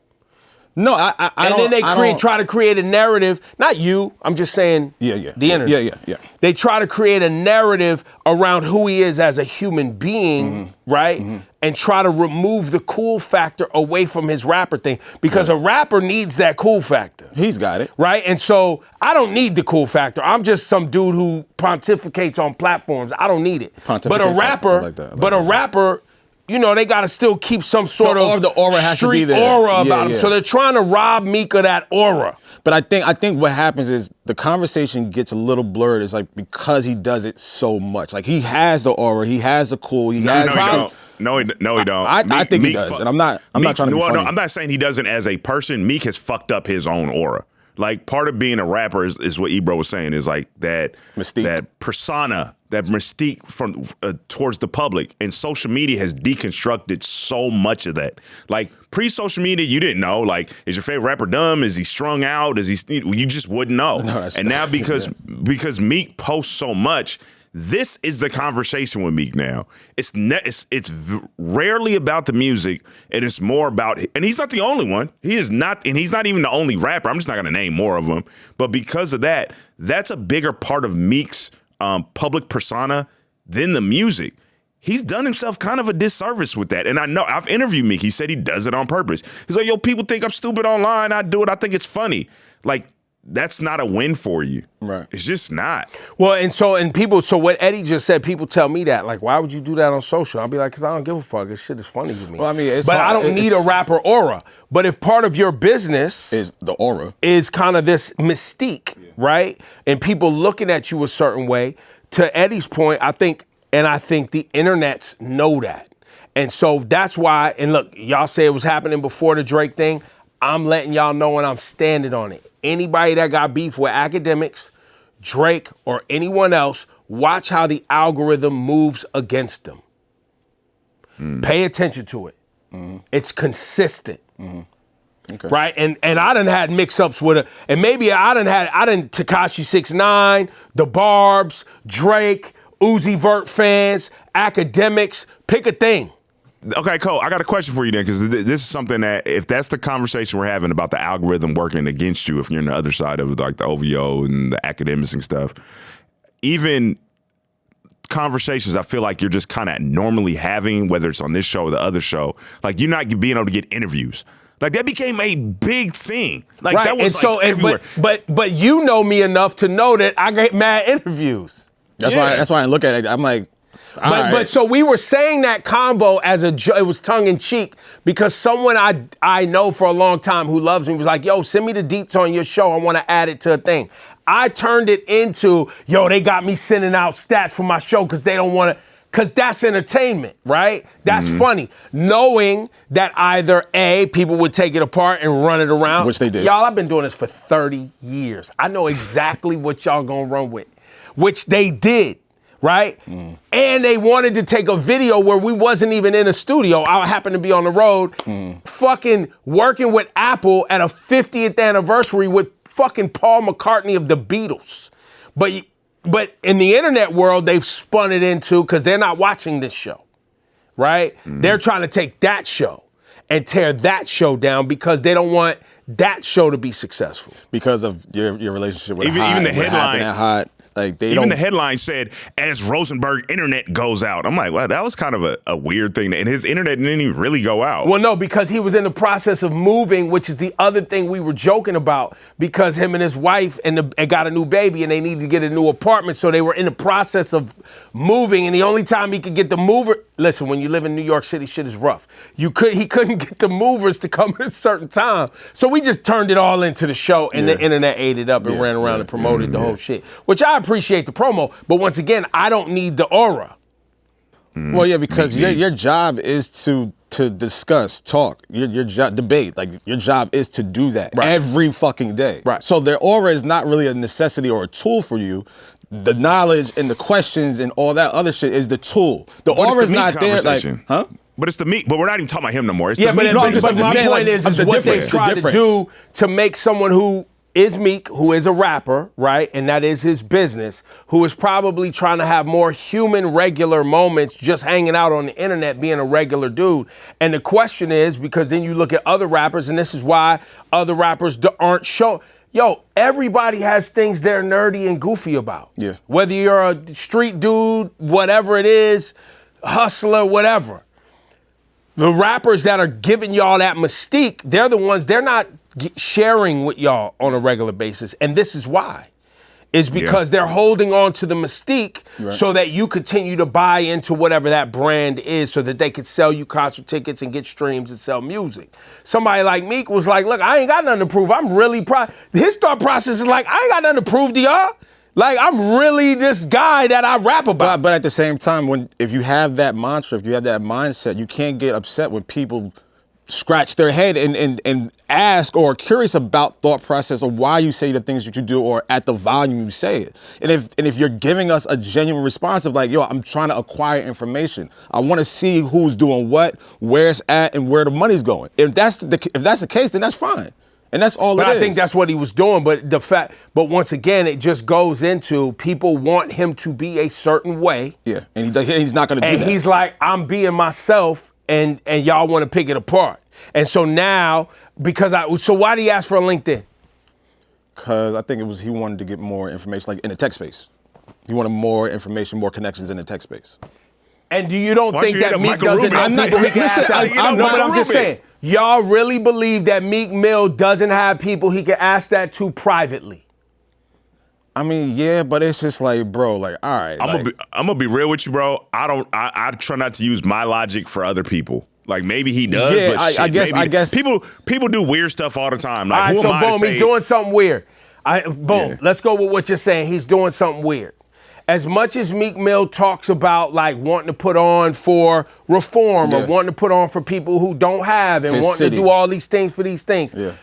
No, I and don't. then they try to create a narrative. Not you. I'm just saying. The internet. Yeah. They try to create a narrative around who he is as a human being, right? And try to remove the cool factor away from his rapper thing because a rapper needs that cool factor. He's got it, right? And so I don't need the cool factor. I'm just some dude who pontificates on platforms. I don't need it. But a rapper. You know, they got to still keep some sort of the aura has to be there. Aura about him. So they're trying to rob Meek of that aura. But I think what happens is the conversation gets a little blurred. It's like because he does it so much. Like he has the aura, he has the cool, he has No, he don't. I think he does. And I'm not trying to be funny. No, I'm not saying he doesn't as a person. Meek has fucked up his own aura. Like part of being a rapper is what Ebro was saying is like that mystique. That persona, that mystique from towards the public, and social media has deconstructed so much of that. Like pre-social media, you didn't know. Like, is your favorite rapper dumb? Is he strung out? Is he? You just wouldn't know. And now because Meek posts so much. This is the conversation with Meek now. It's rarely about the music, and it's more about. And he's not the only one. He is not, and he's not even the only rapper. I'm just not going to name more of them. But because of that, that's a bigger part of Meek's public persona than the music. He's done himself kind of a disservice with that. And I know I've interviewed Meek. He said he does it on purpose. He's like, yo, people think I'm stupid online. I do it. I think it's funny. Like. That's not a win for you. Right. It's just not. Well, so what Eddie just said, people tell me that. Like, why would you do that on social? I'll be like, because I don't give a fuck. This shit is funny to me. Well, I mean, I don't need a rapper aura. But if part of your business is the aura, is kind of this mystique, right? And people looking at you a certain way, to Eddie's point, I think the internets know that. And so that's why, and look, y'all say it was happening before the Drake thing. I'm letting y'all know and I'm standing on it. Anybody that got beef with academics, Drake, or anyone else, watch how the algorithm moves against them. Pay attention to it. It's consistent. Okay. Right? And I done had mix-ups with it. And maybe I done Tekashi 6ix9ine, The Barbs, Drake, Uzi Vert fans, academics, pick a thing. Okay, Cole, I got a question for you then, because this is something that, if that's the conversation we're having about the algorithm working against you, if you're on the other side of like the OVO and the academics and stuff, even conversations I feel like you're just kind of normally having, whether it's on this show or the other show, like you're not being able to get interviews. Like that became a big thing. Like right. that was and so, everywhere. But you know me enough to know that I get mad interviews. That's why I look at it. I'm like, but so we were saying that combo as it was tongue in cheek because someone I know for a long time who loves me was like, yo, send me the deets on your show. I want to add it to a thing. I turned it into, yo, they got me sending out stats for my show because they don't want to, because that's entertainment, right? That's funny. Knowing that either A, people would take it apart and run it around. Which they did. Y'all, I've been doing this for 30 years. I know exactly what y'all gonna run with, which they did. Right? And they wanted to take a video where we wasn't even in a studio. I happened to be on the road fucking working with Apple at a 50th anniversary with fucking Paul McCartney of the Beatles. But in the internet world, they've spun it into, because they're not watching this show, right? They're trying to take that show and tear that show down because they don't want that show to be successful. Because of your relationship with even the headline at Hot. Like Even the headline said, as Rosenberg internet goes out. I'm like, well, that was kind of a weird thing. And his internet didn't even really go out. Well, no, because he was in the process of moving, which is the other thing we were joking about, because him and his wife and got a new baby and they needed to get a new apartment. So they were in the process of moving. And the only time he could get the mover, listen, when you live in New York City, shit is rough. He couldn't get the movers to come at a certain time. So we just turned it all into the show and the internet ate it up and ran around and promoted the whole shit, which I appreciate the promo, but once again, I don't need the aura. Well, yeah, because your job is to discuss, talk, your job, debate. Like your job is to do that every fucking day. Right. So their aura is not really a necessity or a tool for you. The knowledge and the questions and all that other shit is the tool. The aura is not there. Like, huh? But it's the Meek. But we're not even talking about him no more. It's Yeah, the but, Meek. but, I'm just but my saying, point like, is the what they difference, try to do to make someone who is Meek, who is a rapper, right, and that is his business, who is probably trying to have more human, regular moments just hanging out on the internet, being a regular dude. And the question is, because then you look at other rappers, and this is why other rappers aren't showing. Yo, everybody has things they're nerdy and goofy about. Yeah. Whether you're a street dude, whatever it is, hustler, whatever. The rappers that are giving y'all that mystique, they're the ones, they're not sharing with y'all on a regular basis. And this is why. Is because they're holding on to the mystique so that you continue to buy into whatever that brand is so that they could sell you concert tickets and get streams and sell music. Somebody like Meek was like, look, I ain't got nothing to prove. I'm really proud. His thought process is like, I ain't got nothing to prove to y'all. Like, I'm really this guy that I rap about. But at the same time, if you have that mantra, if you have that mindset, you can't get upset when people scratch their head and ask or are curious about thought process or why you say the things that you do or at the volume you say it. And if you're giving us a genuine response of like, yo, I'm trying to acquire information. I want to see who's doing what, where it's at, and where the money's going. If that's the case, then that's fine. And that's all but it is. I think that's what he was doing. But but once again, it just goes into people want him to be a certain way. Yeah, and he's not going to do that. And he's like, I'm being myself, and y'all want to pick it apart. And so now, so why did he ask for a LinkedIn? Because I think he wanted to get more information, like in the tech space. He wanted more information, more connections in the tech space. And you don't think that Meek Michael doesn't Rubin? have I'm not- people he can listen, ask out? I'm No, but Michael I'm just Rubin. saying, y'all really believe that Meek Mill doesn't have people he can ask that to privately? I mean, yeah, but it's just like, bro, like, all right. I'm gonna be real with you, bro. I try not to use my logic for other people. Like maybe he does. Yeah, but I guess people do weird stuff all the time. Like, All right, who so am I to boom, say? he's doing something weird. Let's go with what you're saying. He's doing something weird. As much as Meek Mill talks about like wanting to put on for reform or wanting to put on for people who don't have and His wanting city. to do all these things for these things. Yeah.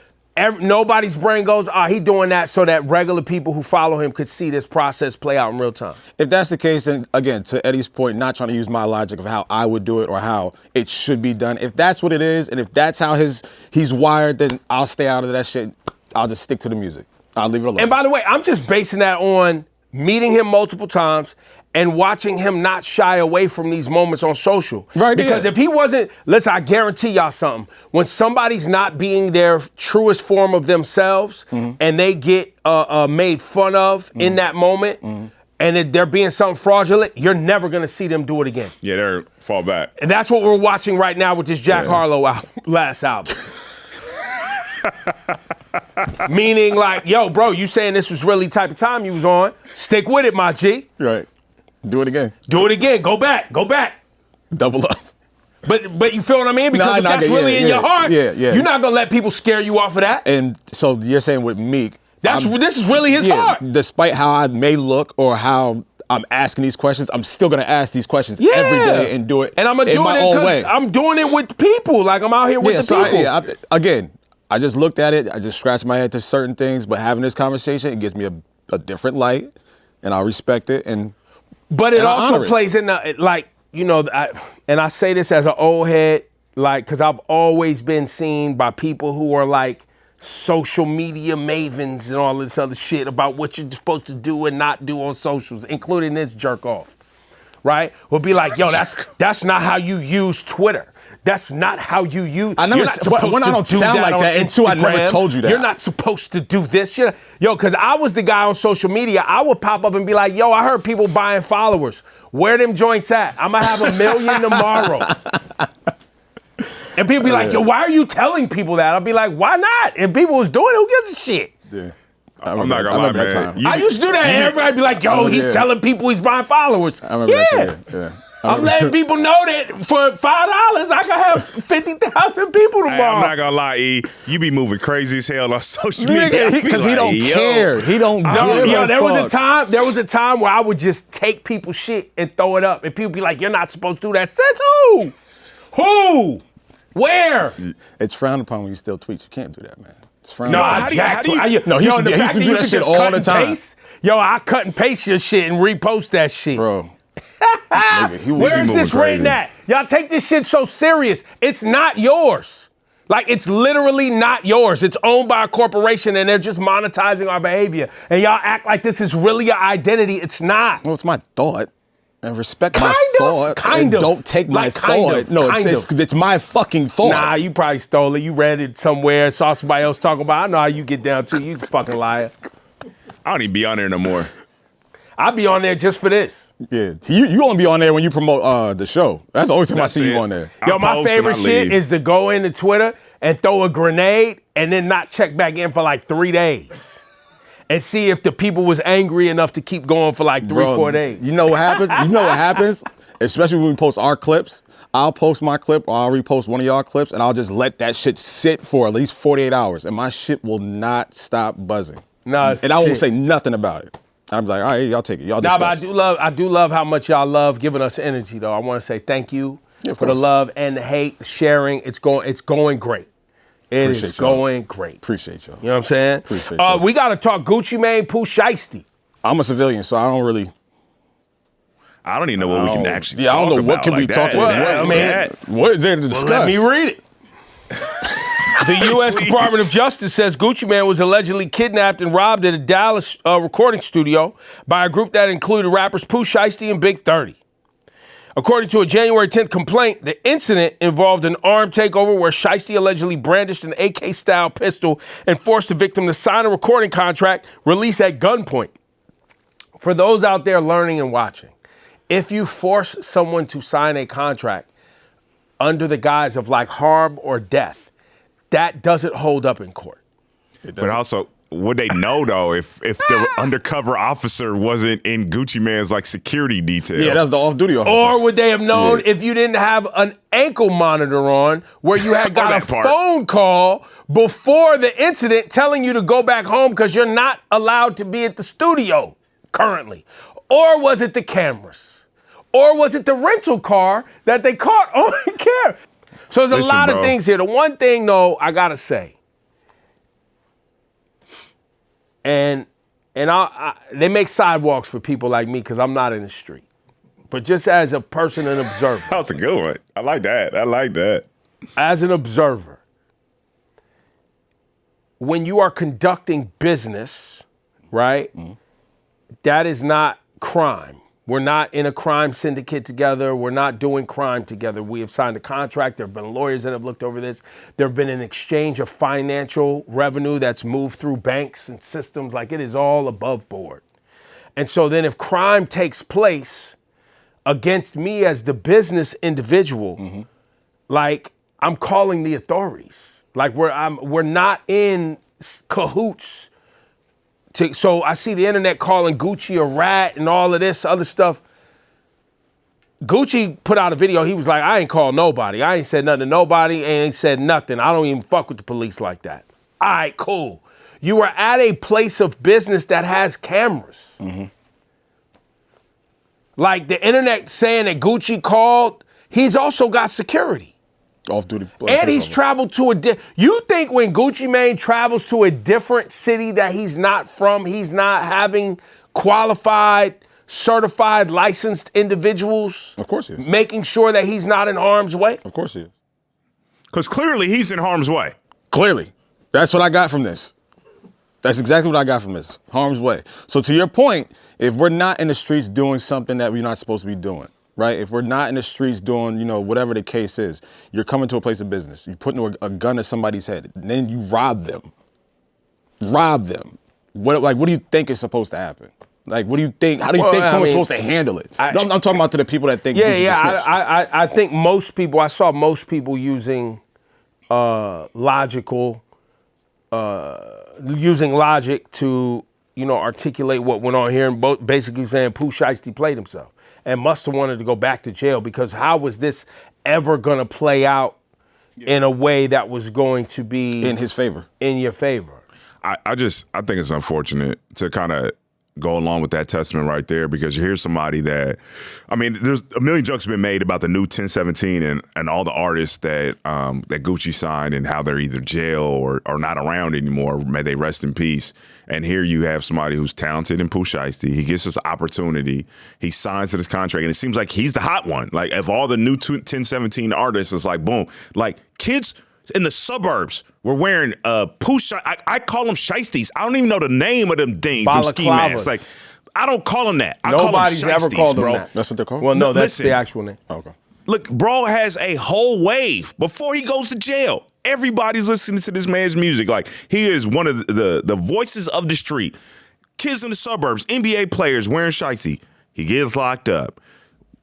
Nobody's brain goes, he doing that so that regular people who follow him could see this process play out in real time. If that's the case, then again, to Eddie's point, not trying to use my logic of how I would do it or how it should be done. If that's what it is, and if that's how he's wired, then I'll stay out of that shit. I'll just stick to the music. I'll leave it alone. And by the way, I'm just basing that on meeting him multiple times and watching him not shy away from these moments on social. Right, Because yeah. if he wasn't, listen, I guarantee y'all something. When somebody's not being their truest form of themselves and they get made fun of in that moment and they're being something fraudulent, you're never going to see them do it again. Yeah, they're fall back. And that's what we're watching right now with this Jack Harlow last album. Meaning like, yo, bro, you saying this was really type of time you was on. Stick with it, my G. Right. Do it again. Do it again. Go back. Go back. Double up. But you feel what I mean? Because if that's really in your heart, you're not gonna let people scare you off of that. And so you're saying with Meek, this is really his heart. Despite how I may look or how I'm asking these questions, I'm still gonna ask these questions every day and do it. And I'm gonna do it because I'm doing it with people. Like I'm out here with the people. Again, I just looked at it. I just scratched my head to certain things. But having this conversation, it gives me a different light, and I respect it. But it also plays in the, like, you know, and I say this as an old head, like, because I've always been seen by people who are like social media mavens and all this other shit about what you're supposed to do and not do on socials, including this jerk off, right? Will be like, yo, that's not how you use Twitter. That's not how you use. I never. One, I don't sound like that, and two, I never told you that. You're not supposed to do this. Yo, because I was the guy on social media. I would pop up and be like, "Yo, I heard people buying followers. Where them joints at? I'm gonna have 1 million tomorrow." And people be like, "Yo, why are you telling people that?" I'll be like, "Why not? If people was doing it, who gives a shit?" Yeah. I'm not gonna lie, man. I used to do that. And everybody be like, "Yo, he's telling people he's buying followers." I remember that. Yeah. I'm letting people know that for $5, I can have 50,000 people tomorrow. Hey, I'm not gonna lie, E. You be moving crazy as hell on social media. Because he don't care. He don't give a fuck. There was a time where I would just take people's shit and throw it up. And people be like, "You're not supposed to do that." Says who? Who? Where? It's frowned upon when you still tweet. You can't do that, man. It's frowned No, upon. he used to do that shit all the time. Yo, I cut and paste your shit and repost that shit. Bro. Where is this written at? Y'all take this shit so serious. It's not yours. Like, it's literally not yours. It's owned by a corporation, and they're just monetizing our behavior. And y'all act like this is really your identity. It's not. Well, it's my thought. And respect my thought. Kind of. Don't take my thought. No, it's my fucking thought. Nah, you probably stole it. You read it somewhere, saw somebody else talking about it. I know how you get down, too. You fucking liar. I don't even be on there no more. I'll be on there just for this. Yeah, you only be on there when you promote the show. That's the only time I see you on there. Yo, my favorite shit is to go into Twitter and throw a grenade and then not check back in for like 3 days. And see if the people was angry enough to keep going for like 3-4 days. You know what happens? Especially when we post our clips. I'll post my clip or I'll repost one of y'all clips and I'll just let that shit sit for at least 48 hours and my shit will not stop buzzing. I won't say nothing about it. I'm like, all right, y'all take it. Y'all discuss. But I do love how much y'all love giving us energy, though. I want to say thank you for the love and the hate, the sharing. It's going great. It is going great. Appreciate y'all. You know what I'm saying? Appreciate y'all. We got to talk Gucci Mane, Pooh Shiesty. I'm a civilian, so I don't really. I don't even know what we can actually. Yeah, I don't know what about can we like talk that. about. What is there to discuss? Let me read it. The U.S. Department of Justice says Gucci Mane was allegedly kidnapped and robbed at a Dallas recording studio by a group that included rappers Pooh Shiesty and Big 30. According to a January 10th complaint, the incident involved an armed takeover where Shiesty allegedly brandished an AK-style pistol and forced the victim to sign a recording contract released at gunpoint. For those out there learning and watching, if you force someone to sign a contract under the guise of like harm or death, that doesn't hold up in court. But also, would they know though if the undercover officer wasn't in Gucci Mane's like security detail? Yeah, that's the off-duty officer. Or would they have known if you didn't have an ankle monitor on where you had got a phone call before the incident telling you to go back home because you're not allowed to be at the studio currently? Or was it the cameras? Or was it the rental car that they caught on camera? So there's a lot of things here. The one thing, though, I got to say, and they make sidewalks for people like me because I'm not in the street. But just as a person and observer. That's a good one. I like that. As an observer, when you are conducting business, right, that is not crime. We're not in a crime syndicate together. We're not doing crime together. We have signed a contract. There have been lawyers that have looked over this. There have been an exchange of financial revenue that's moved through banks and systems. Like, it is all above board. And so then if crime takes place against me as the business individual, like, I'm calling the authorities. Like, we're not in cahoots. So I see the internet calling Gucci a rat and all of this other stuff. Gucci put out a video. He was like, I ain't called nobody. I ain't said nothing to nobody. Ain't said nothing. I don't even fuck with the police like that. All right, cool. You are at a place of business that has cameras. Like, the internet saying that Gucci called, he's also got security. Off-duty. And he's traveled to you think when Gucci Mane travels to a different city that he's not from, he's not having qualified, certified, licensed individuals? Of course he is. Making sure that he's not in harm's way? Of course he is. Because clearly he's in harm's way. Clearly. That's what I got from this. That's exactly what I got from this. Harm's way. So to your point, if we're not in the streets doing something that we're not supposed to be doing, right? If we're not in the streets doing, whatever the case is, you're coming to a place of business. You're putting a gun to somebody's head. And then you rob them. Rob them. What do you think is supposed to happen? Like, what do you think? How do you think someone's supposed to handle it? I'm talking about to the people that think. I think most people. I saw most people using logic to articulate what went on here, and basically saying Pooh Shiesty played himself and must have wanted to go back to jail, because how was this ever going to play out in a way that was going to be in his favor, in your favor? I think it's unfortunate to kind of go along with that testament right there, because you hear somebody that, there's a million jokes been made about the new 1017 and all the artists that that Gucci signed and how they're either jail or not around anymore. May they rest in peace. And here you have somebody who's talented in Pooh Shiesty. He gets this opportunity. He signs to this contract, and it seems like he's the hot one. Like, of all the new 1017 artists, it's like, boom. Like, kids in the suburbs were wearing Pooh I call them shiesties. I don't even know the name of them things, them ski masks. Like, I don't call them that. Nobody's ever called them that. That's what they're called? Well, no, that's the actual name. Oh, okay. Look, bro has a whole wave before he goes to jail. Everybody's listening to this man's music. Like, he is one of the voices of the street. Kids in the suburbs, NBA players wearing shiesty. He gets locked up.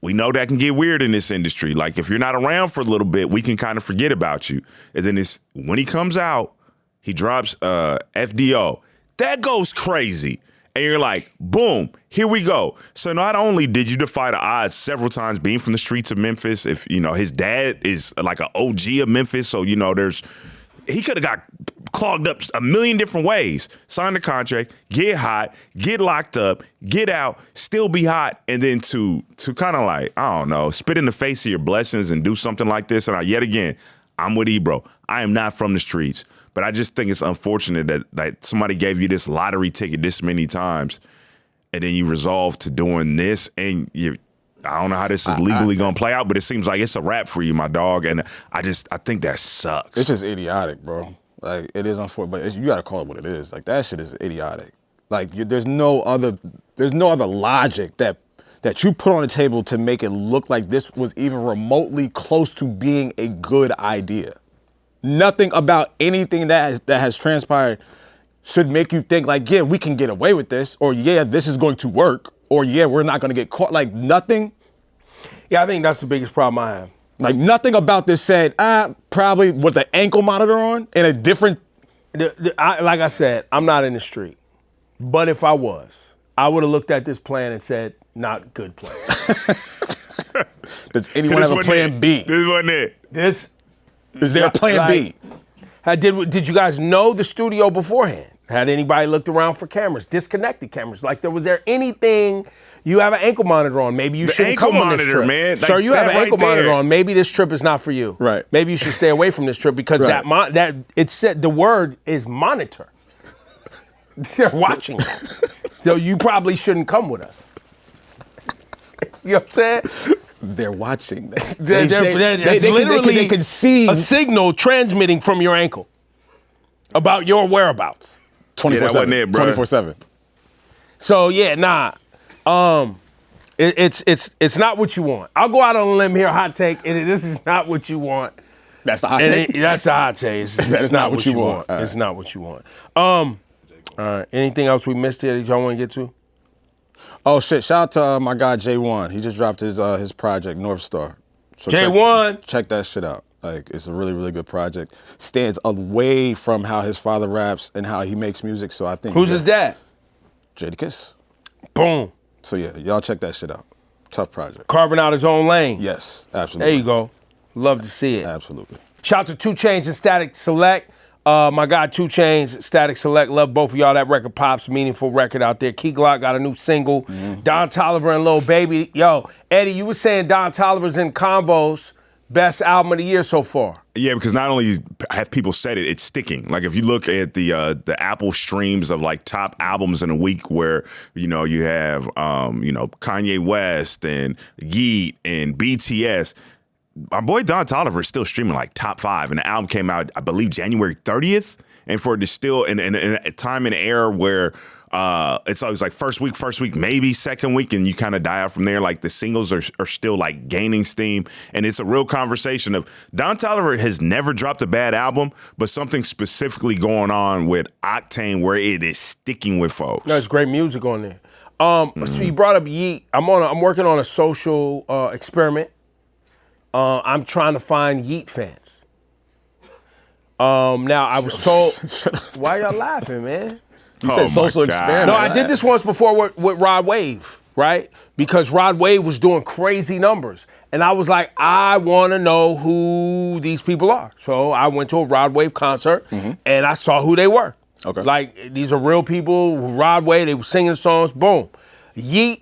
We know that can get weird in this industry. Like, if you're not around for a little bit, we can kind of forget about you. And then when he comes out, he drops FDO. That goes crazy. And you're like, boom, here we go. So not only did you defy the odds several times being from the streets of Memphis, if, his dad is like an OG of Memphis, so, he could have got clogged up a million different ways. Sign the contract, get hot, get locked up, get out, still be hot, and then to kind of like, I don't know, spit in the face of your blessings and do something like this. And yet again, I'm with Ebro. I am not from the streets, but I just think it's unfortunate that somebody gave you this lottery ticket this many times, and then you resolve to doing this, and I don't know how this is legally going to play out, but it seems like it's a wrap for you, my dog. And I think that sucks. It's just idiotic, bro. Like, it is unfortunate, but you got to call it what it is. Like, that shit is idiotic. Like, there's no other logic that you put on the table to make it look like this was even remotely close to being a good idea. Nothing about anything that has transpired should make you think like, yeah, we can get away with this, or yeah, this is going to work, or yeah, we're not going to get caught. Like, nothing. Yeah, I think that's the biggest problem I have. Like, nothing about this said, probably with the ankle monitor on in a different. Like I said, I'm not in the street. But if I was, I would have looked at this plan and said, not good plan. Does anyone have a plan B? This wasn't it. Is there a plan B? Did you guys know the studio beforehand? Had anybody looked around for cameras, disconnected cameras? Like, was there anything? You have an ankle monitor on. Maybe you shouldn't come on this trip. Man. Sir, you have an ankle monitor on. Maybe this trip is not for you. Right. Maybe you should stay away from this trip because that it said the word is monitor. They're watching that. So you probably shouldn't come with us. You know what I'm saying? They're watching. They can see a signal transmitting from your ankle about your whereabouts. 24/7. 24/7. So yeah, nah. It's not what you want. I'll go out on a limb here, hot take, and this is not what you want. That's the hot take? That's the hot take. It's not what you want. It's not what you want. All right. Anything else we missed here that y'all want to get to? Oh shit! Shout out to my guy J1. He just dropped his project North Star. So J1, check that shit out. Like, it's a really, really good project. Stands away from how his father raps and how he makes music. So I think who's his dad? Jadakiss. Boom. So yeah, y'all check that shit out. Tough project. Carving out his own lane. Yes, absolutely. There you go. Love to see it. Absolutely. Shout out to 2 Chainz and Static Select. My guy 2 Chainz, Static Select, love both of y'all. That record pops, meaningful record out there. Key Glock got a new single. Don Toliver and Lil Baby. Yo, Eddie, you were saying Don Toliver's in Convos, best album of the year so far. Yeah, because not only have people said it, it's sticking. Like if you look at the Apple streams of like top albums in a week, where you have Kanye West and Yeet and BTS. My boy Don Toliver is still streaming like top 5, and the album came out, I believe, January 30th. And for it to still in a time and era where it's always like first week, maybe second week, and you kind of die out from there. Like the singles are still like gaining steam, and it's a real conversation of Don Toliver has never dropped a bad album, but something specifically going on with Octane where it is sticking with folks. There's great music on there. So you brought up Yeet. I'm working on a social experiment. I'm trying to find Yeet fans. Now I was told, why y'all laughing, man? You said social experiment. No, I did this once before with Rod Wave, right? Because Rod Wave was doing crazy numbers. And I was like, I want to know who these people are. So I went to a Rod Wave concert and I saw who they were. Okay. Like, these are real people, Rod Wave, they were singing songs, boom. Yeet,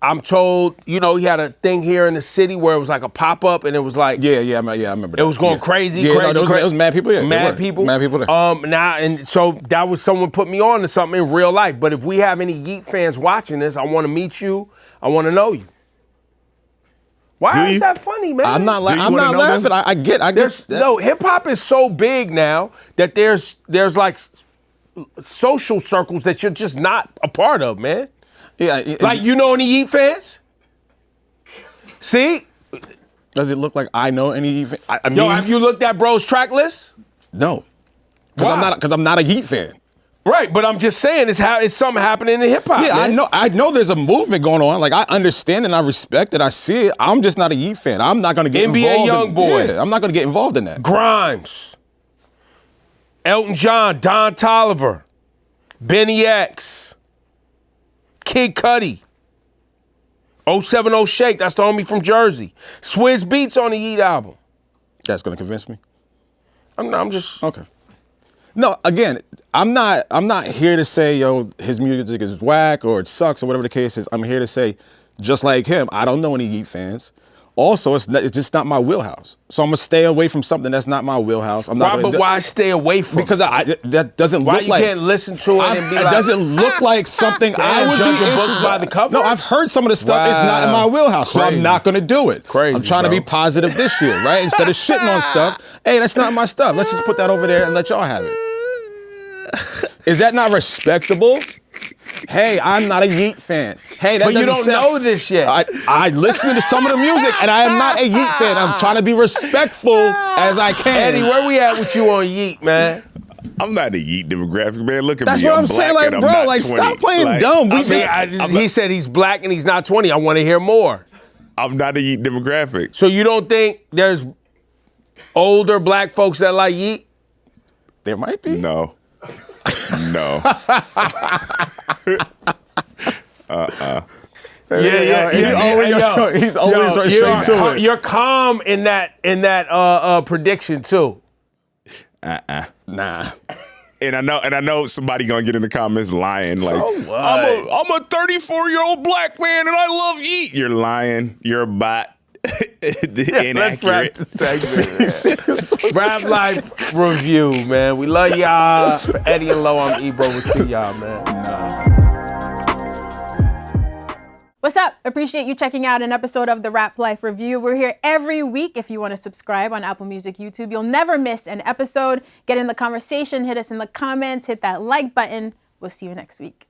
I'm told, he had a thing here in the city where it was like a pop-up and it was like... Yeah, I remember that. It was going crazy, yeah, crazy. It was mad people, yeah. Mad people. Mad people there. And so that was someone put me on to something in real life. But if we have any Yeet fans watching this, I want to meet you. I want to know you. Why is that funny, man? I'm not laughing. I get that. No, hip-hop is so big now that there's like social circles that you're just not a part of, man. Yeah, like, you know any Yeet fans? See? Does it look like I know any Yeet fans? Yo, have you looked at bro's track list? No. Why? Because I'm not a Yeet fan. Right, but I'm just saying it's something happening in hip hop. Yeah, man. I know there's a movement going on. Like, I understand and I respect it. I see it. I'm just not a Yeet fan. I'm not gonna get NBA involved. Youngboy. I'm not gonna get involved in that. Grimes, Elton John, Don Toliver, Benny X, Kid Cudi, 070 Shake, that's the homie from Jersey. Swizz Beatz on the Yeet album. That's gonna convince me. I'm just okay. No, again, I'm not here to say, his music is whack or it sucks or whatever the case is. I'm here to say, just like him, I don't know any Yeet fans. Also, it's just not my wheelhouse. So I'm gonna stay away from something that's not my wheelhouse. Why stay away from? Because that doesn't why look like. Why you can't listen to it and be like? It doesn't look like something I would be judging books interested by the cover. No, I've heard some of the stuff. Wow. It's not in my wheelhouse, so I'm not gonna do it. Crazy, I'm trying to be positive this year, right? Instead of shitting on stuff, hey, that's not my stuff. Let's just put that over there and let y'all have it. Is that not respectable? Hey, I'm not a Yeet fan. Hey, that but you don't know this yet. I listen to some of the music, and I am not a Yeet fan. I'm trying to be respectful as I can. Eddie, where we at with you on Yeet, man? I'm not a Yeet demographic, man. Look at That's me. That's what I'm saying. Like, bro, like, 20. Stop playing dumb. He said he's black and he's not 20. I want to hear more. I'm not a Yeet demographic. So you don't think there's older black folks that like Yeet? There might be. No. No. He's always right straight to it. You're calm in that prediction too. Nah. And I know somebody gonna get in the comments lying like, so what? I'm a 34-year-old black man and I love Yeet. You're lying. You're a bot. Let's wrap the segment. Rap Life Review, man. We love y'all. For Eddie and Lo, I'm Ebro. We'll see y'all, man. What's up? Appreciate you checking out an episode of the Rap Life Review. We're here every week. If you want to subscribe on Apple Music, YouTube, you'll never miss an episode. Get in the conversation, hit us in the comments, hit that like button. We'll see you next week.